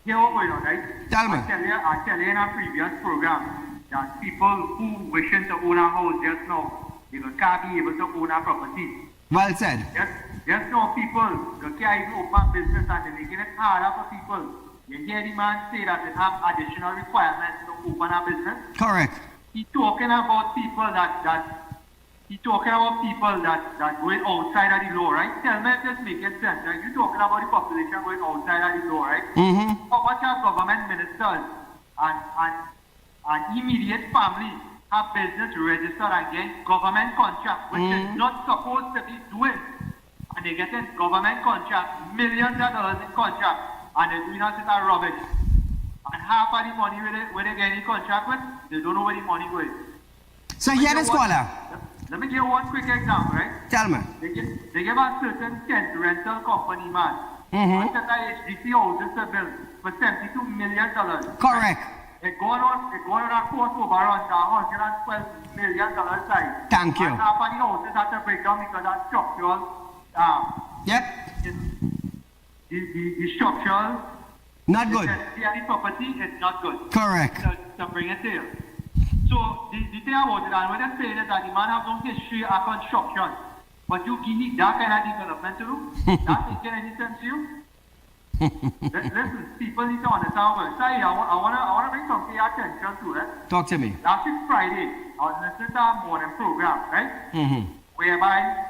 Here what going on, right? Tell me. I tell you in a previous program that people who wishing to own a house just now, they can't be able to own a property. Well said. Just now people, they can't even open business and they're making it harder for people. You hear the man say that they have additional requirements to open a business? Correct. He's talking about people that going outside of the law, right? Tell me if this makes sense, right? You're talking about the population going outside of the law, right? Mm-hmm. How much are government ministers and immediate family have business registered and get government contract, which is not supposed to be doing. And they get in government contract, millions of dollars in contract, and they're doing us a rubbish. And half of the money where they get any contract with, they don't know where the money goes. So here is caller. Let me give you one quick example, right? Tell me. They give a certain tent rental company, man. One set of HDC houses to build for $72 million. Correct. It going on a court over on the $112 million side. Thank you. And half of the houses have to break down because of structural. Yep. The structural. Not good. The property is not good. Correct. To bring it here. So the thing about it, and what they're saying is that the man have no history of construction, but you give me that kind of development to do. That making any sense to you? Listen, people need to understand what. Sorry, I want to bring something to your attention to it. Talk to me. Last week Friday, I was listening to our morning program, right? Whereby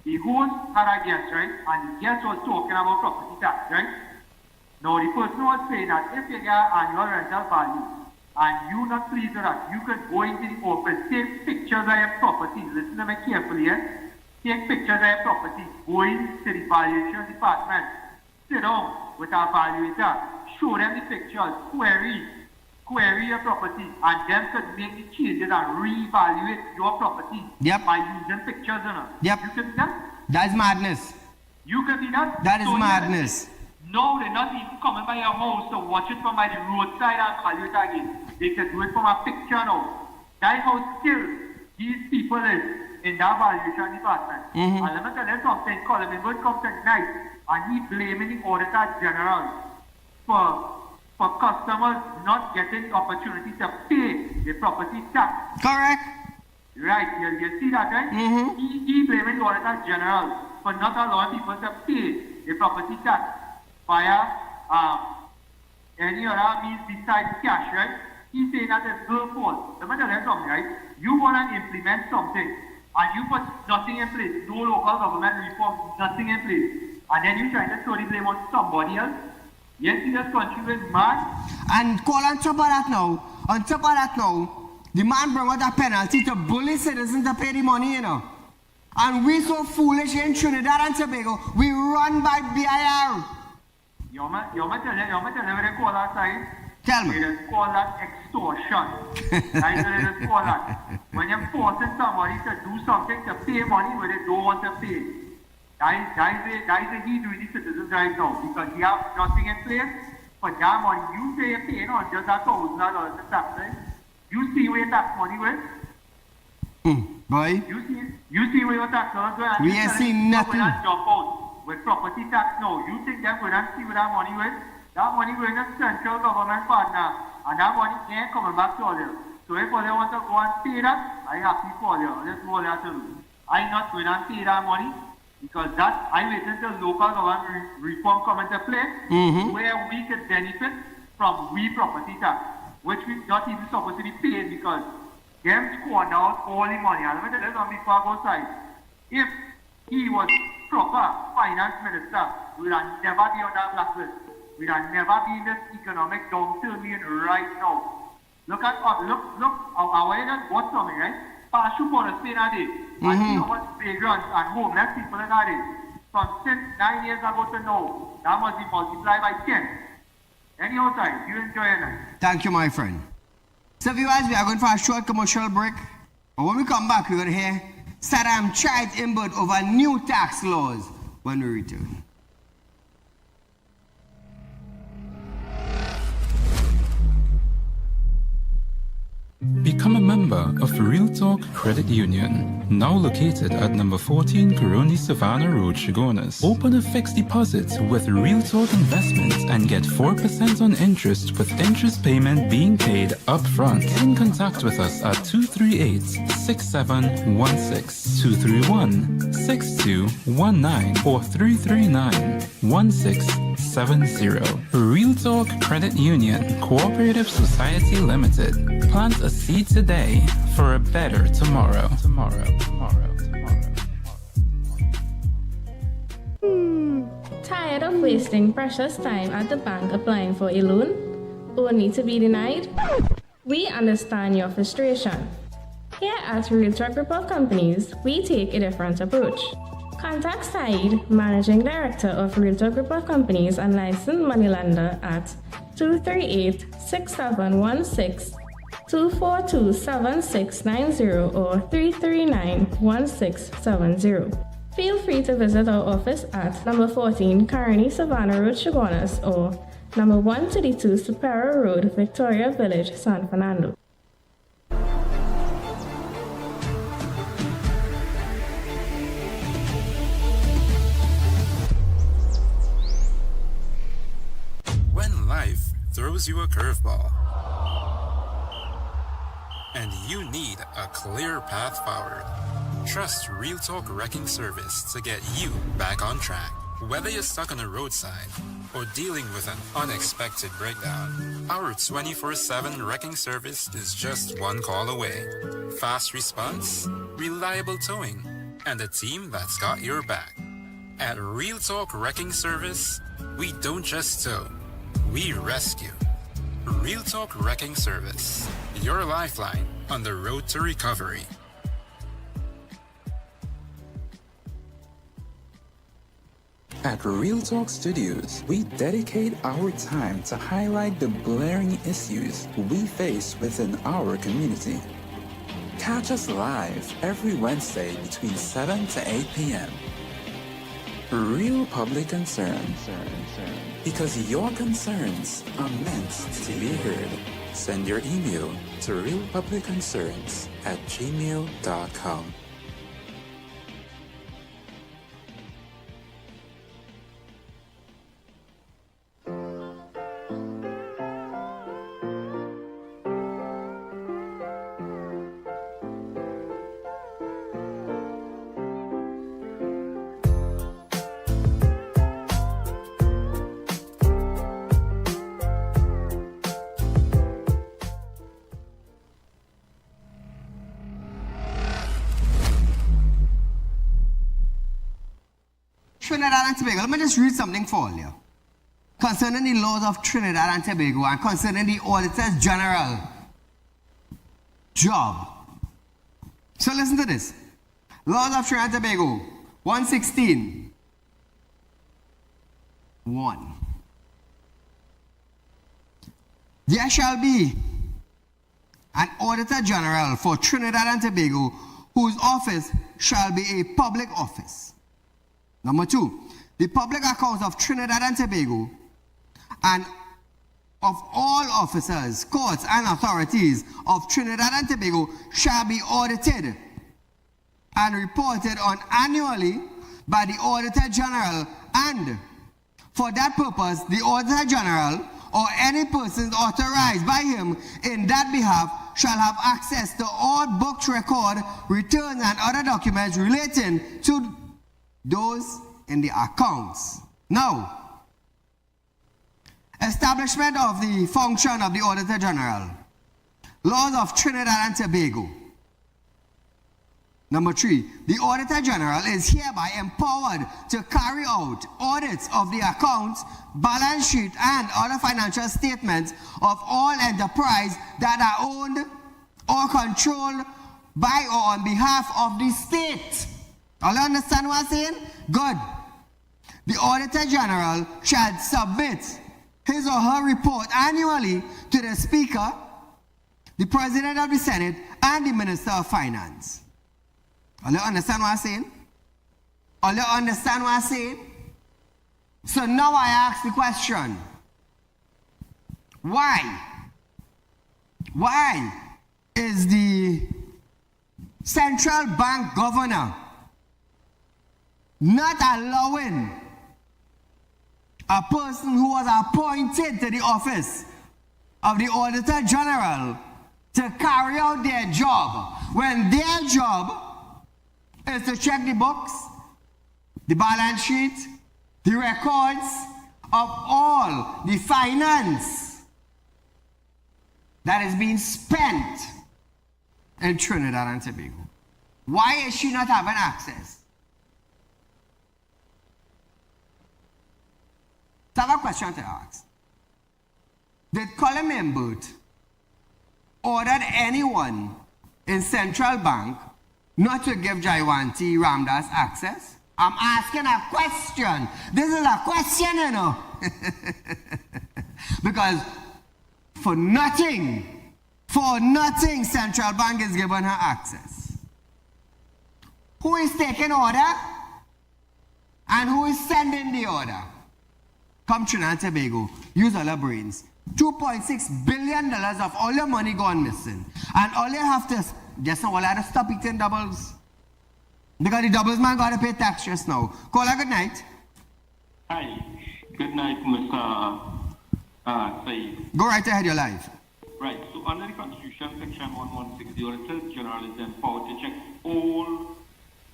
the host had a guest, right? And the guest was talking about property tax, right? Now the person was saying that if you get annual rental value and you not pleased with that, you could go into the office, take pictures of your property. Listen to me carefully, eh? Take pictures of your property, go into the valuation department, sit down with our valuator, show them the pictures, query your property, and them could make the changes and reevaluate your property by using pictures in it. Yep. You could do that? That is madness. You could do that? That is madness. No, they're not even coming by your house to watch it from by the roadside and value it again. They can do it from a picture now. That's how skilled these people is in that valuation department. And let me tell you something, Cloggingboard comes tonight and he blaming the Auditor General for customers not getting the opportunity to pay the property tax. Correct. Right, you see that, right? He blaming the Auditor General for not allowing people to pay the property tax via any other means besides cash, right? He's saying that it's her fault. Let me tell you something, right? You want to implement something, and you put nothing in place, no local government reform, nothing in place, and then you try to throw the blame on somebody else. Yes, this country is mad. And call on top of that now, the man brought out a penalty to bully citizens to pay the money, you know. And we so foolish in Trinidad and Tobago, we run by BIR. You might tell you what they call that side. Tell me. They call that extortion. That's what they call that. When you're forcing somebody to do something to pay money where they don't want to pay. That is the he doing the citizens right now. Because he have nothing in place for that money. You say you're paying on just $1,000 in taxes. You see where tax money went? Boy. You see where your tax dollars went? We ain't seen nothing. Jump out with property tax now. You think they're going to see where that money went? That money going to central government partner. And that money ain't coming back to all you. So if all you want to go and pay that, I happy for you. That's all you have to do. I'm not going to pay that money because that I wait until local government reform come into play where we could benefit from we property tax, which we not even supposed to be paid because them squander out all the money. And let me tell you something before I go outside. If he was proper finance minister, we would have never be on that blacklist. We would have never be in this economic downturn we're in right now. Look our way just got something, right? Pass you for the Spain a day. And see how much vagrants and homeless people in that day. From since 9 years ago to now, that must be multiplied by 10. Anyhow, side, you enjoy it. Thank you, my friend. So viewers, we are going for a short commercial break. And when we come back, we're going to hear Saddam chide input over new tax laws when we return. Become a member of Real Talk Credit Union, now located at number 14 Coroni Savannah Road, Chagonas. Open a fixed deposit with Real Talk Investments and get 4% on interest with interest payment being paid upfront. Get in contact with us at 238-6716, 231-6219 or 339-1670. Real Talk Credit Union Cooperative Society Limited. Plant a seed today for a better tomorrow. Tired of wasting precious time at the bank applying for a loan, only to be denied? We understand your frustration. Here at Realtor Group of Companies, we take a different approach. Contact Saieed, Managing Director of Realtor Group of Companies and licensed moneylender at 238-6716, 242-7690 or 339-1670. Feel free to visit our office at number 14 Carney Savannah Road, Chagonas or number 132 Superior Road, Victoria Village, San Fernando. When life throws you a curveball and you need a clear path forward, trust Real Talk Wrecking Service to get you back on track. Whether you're stuck on the roadside or dealing with an unexpected breakdown, our 24/7 wrecking service is just one call away. Fast response, reliable towing, and a team that's got your back. At Real Talk Wrecking Service, we don't just tow, we rescue. Real Talk Wrecking Service, your lifeline on the road to recovery. At Real Talk Studios, we dedicate our time to highlight the glaring issues we face within our community. Catch us live every Wednesday between 7 to 8 p.m. Real Public Concern. Because your concerns are meant to be heard. Send your email to realpublicconcerns@gmail.com. Trinidad and Tobago, let me just read something for you concerning the laws of Trinidad and Tobago and concerning the Auditor General job. So listen to this. Laws of Trinidad and Tobago, 116. 1. There shall be an Auditor General for Trinidad and Tobago whose office shall be a public office. Number 2, the public accounts of Trinidad and Tobago and of all officers, courts, and authorities of Trinidad and Tobago shall be audited and reported on annually by the Auditor General, and for that purpose, the Auditor General or any persons authorized by him in that behalf shall have access to all books, record, returns, and other documents relating to those in the accounts. Now, establishment of the function of the Auditor General. Laws of Trinidad and Tobago. Number 3, the Auditor General is hereby empowered to carry out audits of the accounts, balance sheet, and other financial statements of all enterprise that are owned or controlled by or on behalf of the state. All you understand what I'm saying? Good. The Auditor General shall submit his or her report annually to the Speaker, the President of the Senate, and the Minister of Finance. All you understand what I'm saying? All you understand what I'm saying? So now I ask the question. Why is the central bank governor not allowing a person who was appointed to the office of the Auditor General to carry out their job when their job is to check the books, the balance sheet, the records of all the finance that is being spent in Trinidad and Tobago? Why is she not having access? So I have a question to ask. Did Colin Membert order anyone in Central Bank not to give Jaiwanti Ramdas access? I'm asking a question. This is a question, you know. Because for nothing, Central Bank is giving her access. Who is taking order? And who is sending the order? Come Trinidad and Tobago, use all your brains. $2.6 billion of all your money gone missing. And all you have to, just now, all you have to stop eating doubles. Because the doubles man got to pay tax just now. Caller, good night. Hi. Good night, Mr. Saeed. Go right ahead, you're live. Right. So under the Constitution, Section 116, the Auditor General is empowered to check all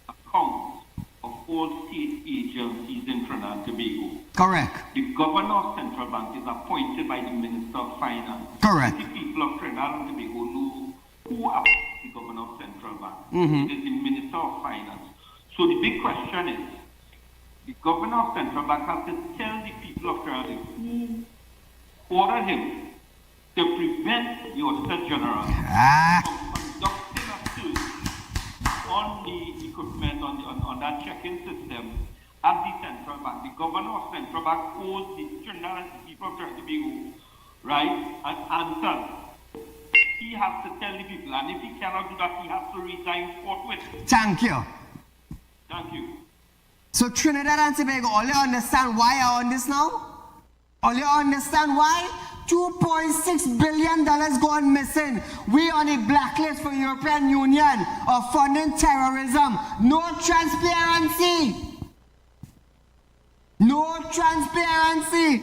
accounts of all state agencies in Trinidad and Tobago. Correct. The Governor of Central Bank is appointed by the Minister of Finance. Correct. The people of Trinidad and Tobago know who appoints the Governor of Central Bank. It is the Minister of Finance. So the big question is, the Governor of Central Bank has to tell the people of Trinidad who ordered him to prevent the Auditor General from conducting a search on the equipment, on that checking system at the Central Bank. The Governor of Central Bank owes the Trinidad and the people of Trinidad and Tobago, right, an answer. He has to tell the people, and if he cannot do that, he has to resign forthwith. Thank you. Thank you. So Trinidad and Tobago, all you understand why I on this now? All you understand why? $2.6 billion gone missing. We on a blacklist for European Union of funding terrorism. No transparency. No transparency.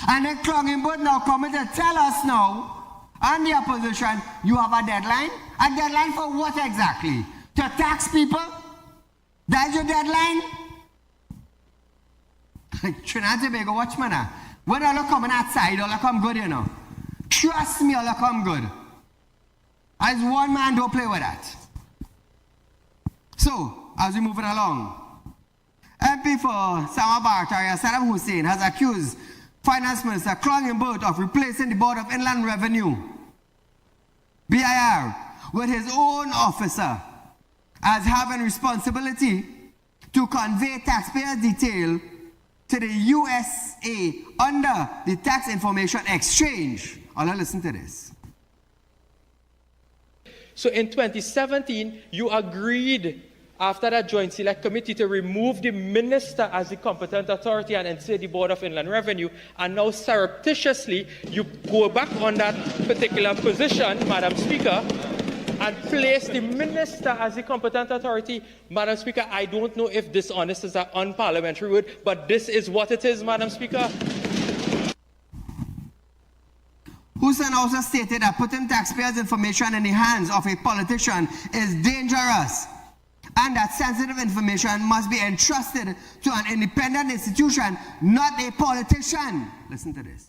And then Klongenberg now coming to tell us now, and the opposition, you have a deadline? A deadline for what exactly? To tax people? That's your deadline? Trinidad and Tobago, watch me now. When all coming outside, all come good, you know. Trust me, all come good. As one man, don't play with that. So, as we moving along, MP Gaddafi for Samabar, Saddam Hussein has accused Finance Minister Klongenberg of replacing the Board of Inland Revenue, BIR, with his own officer as having responsibility to convey taxpayer detail to the USA under the Tax Information Exchange. I'll listen to this. So in 2017, you agreed after that Joint Select Committee to remove the minister as the competent authority and insert the Board of Inland Revenue, and now surreptitiously you go back on that particular position, Madam Speaker, and place the minister as the competent authority. Madam Speaker, I don't know if dishonest is an unparliamentary word, but this is what it is, Madam Speaker. Hussein also stated that putting taxpayers' information in the hands of a politician is dangerous, and that sensitive information must be entrusted to an independent institution, not a politician. Listen to this.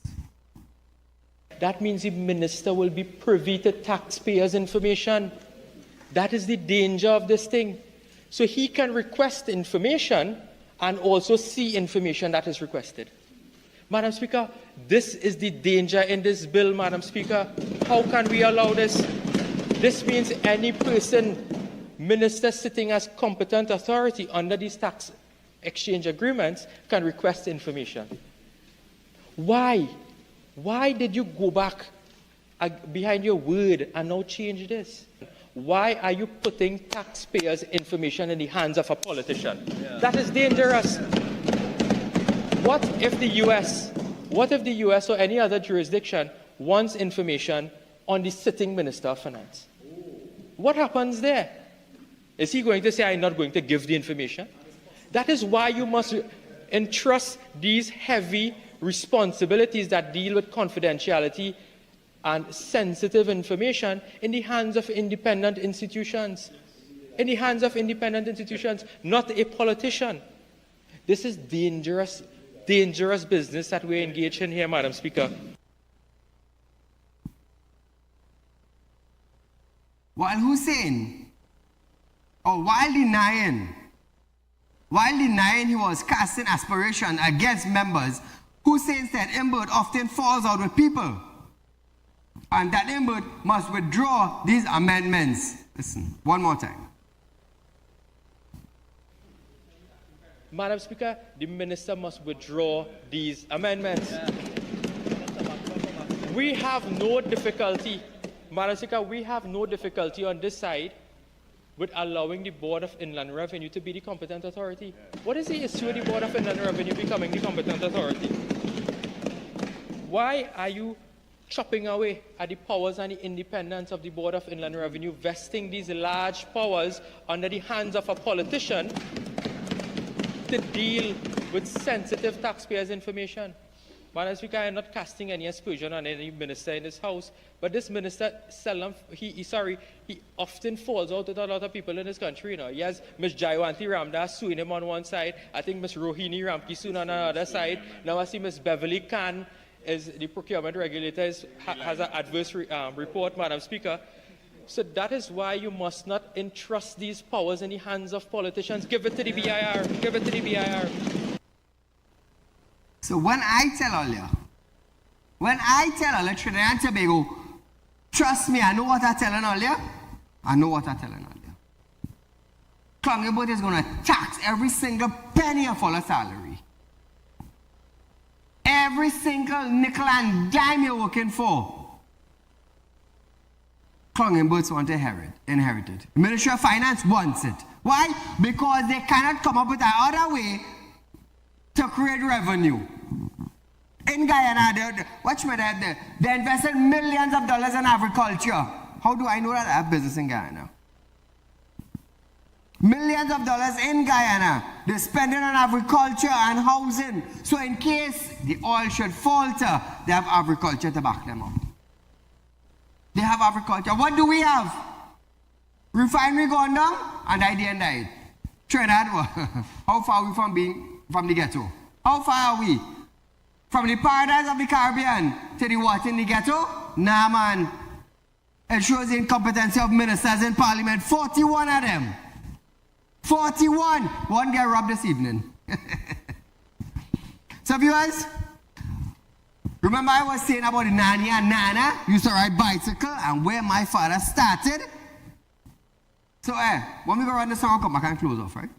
That means the minister will be privy to taxpayers' information. That is the danger of this thing. So he can request information and also see information that is requested. Madam Speaker, this is the danger in this bill, Madam Speaker. How can we allow this? This means any person, minister sitting as competent authority under these tax exchange agreements, can request information. Why? Why did you go back behind your word and now change this? Why are you putting taxpayers' information in the hands of a politician? Yeah. That is dangerous. What if the US or any other jurisdiction wants information on the sitting Minister of Finance? What happens there? Is he going to say, I'm not going to give the information? That is why you must entrust these heavy responsibilities that deal with confidentiality and sensitive information in the hands of independent institutions. In the hands of independent institutions, not a politician. This is dangerous, dangerous business that we're engaged in here, Madam Speaker. While Hussein, or while denying he was casting aspiration against members, Hussein said Imbert often falls out with people, and that Imbert must withdraw these amendments. Listen, one more time. Madam Speaker, the minister must withdraw these amendments. We have no difficulty, Madam Speaker, we have no difficulty on this side with allowing the Board of Inland Revenue to be the competent authority. What is the issue with the Board of Inland Revenue becoming the competent authority? Why are you chopping away at the powers and the independence of the Board of Inland Revenue, vesting these large powers under the hands of a politician to deal with sensitive taxpayers' information? Madam Speaker, I am not casting any aspersion on any minister in this House, but this minister seldom, he often falls out with a lot of people in this country. You know, he has Ms. Jaywanti Ramdas suing him on one side. I think Ms. Rohini Ramkisoon on another side. Now I see Ms. Beverly Khan, is the procurement regulator, has an adverse report, Madam Speaker. So that is why you must not entrust these powers in the hands of politicians. Give it to the BIR. Give it to the BIR. So when I tell all you, Trinidad and Tobago, trust me, I know what I'm telling all you. I know what I'm telling all you. Klongenberg is going to tax every single penny of all our salary. Every single nickel and dime you're working for. Klongenbergs want to inherit it. Ministry of Finance wants it. Why? Because they cannot come up with another way to create revenue. In Guyana, they invested millions of dollars in agriculture. How do I know that I have business in Guyana? Millions of dollars in Guyana. They're spending on agriculture and housing. So in case the oil should falter, they have agriculture to back them up. They have agriculture. What do we have? Refinery going down, and died. Trinidad, how far are we from the ghetto? How far are we? From the paradise of the Caribbean to the what in the ghetto? Nah, man. It shows the incompetency of ministers in Parliament. 41 of them. 41. One guy robbed this evening. So viewers, remember I was saying about the nanny and nana used to ride bicycle and where my father started? So when we go run the song, I'll come back and close off, right?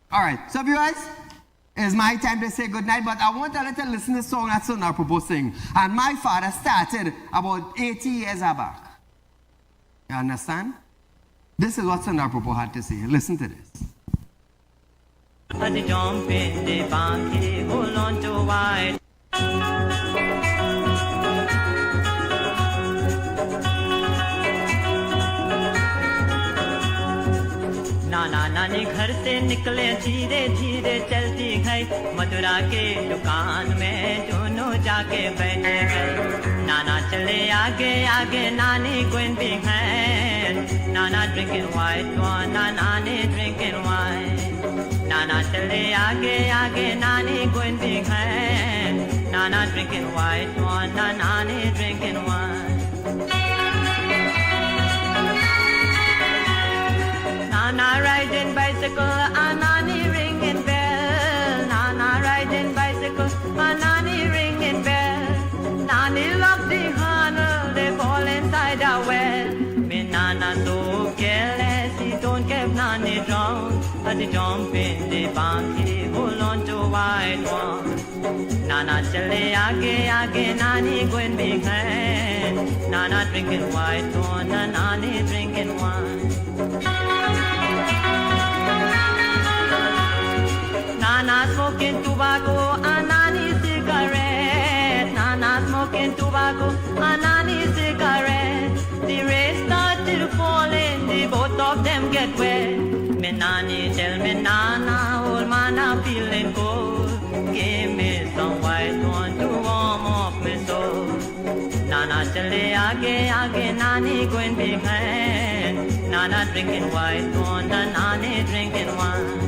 Alright, so viewers, it's my time to say goodnight, but I want to let you listen to the song that Sundar Prabhu sing. And my father started about 80 years back. You understand? This is what Sundar Prabhu had to say. Listen to this. Hold on to wide. नाना नानी घर से निकले धीरे धीरे चलती गई मथुरा के दुकान में दोनों जाके बैठे गए नाना चले आगे आगे नानी going behind नाना drinking white wine नानी drinking wine नाना चले आगे आगे नानी going behind नाना drinking white wine नानी drinking wine Nana riding bicycle, Anani ringing bell. Nana riding bicycle, Anani ringing bell. Nani lock the handle, they fall inside a well. Me Nana so careless, he don't keep Nani drown. As he jump in the bank, he hold on to white one. Nana chale aage aage, Nani going behind. Nana drinking white one, and Nani drinking wine. Nana smoking tobacco, Anani cigarette. Nana smoking tobacco, Anani cigarette. The rain started falling, the both of them get wet. Me Nani tell me Nana, old man I'm feeling cold. Give me some white one to warm up my soul. Nana chale aage aage, Nani going behind. Nana drinking white one, and Nani drinking wine.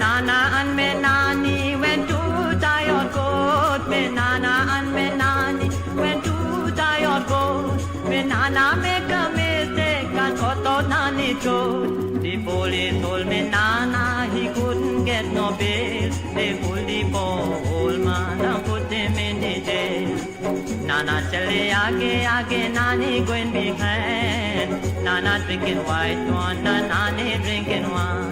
Nana and me Nani went to tie your coat. Me Nana and me Nani went to tie your coat. Me Nana make a mistake and cut out Nani's throat. The police told me Nana he couldn't get no bail. They pulled the poor old man and put him in the jail. Nana chale aage aage, Nani going behind. Nana drinking white one and Nani drinking wine.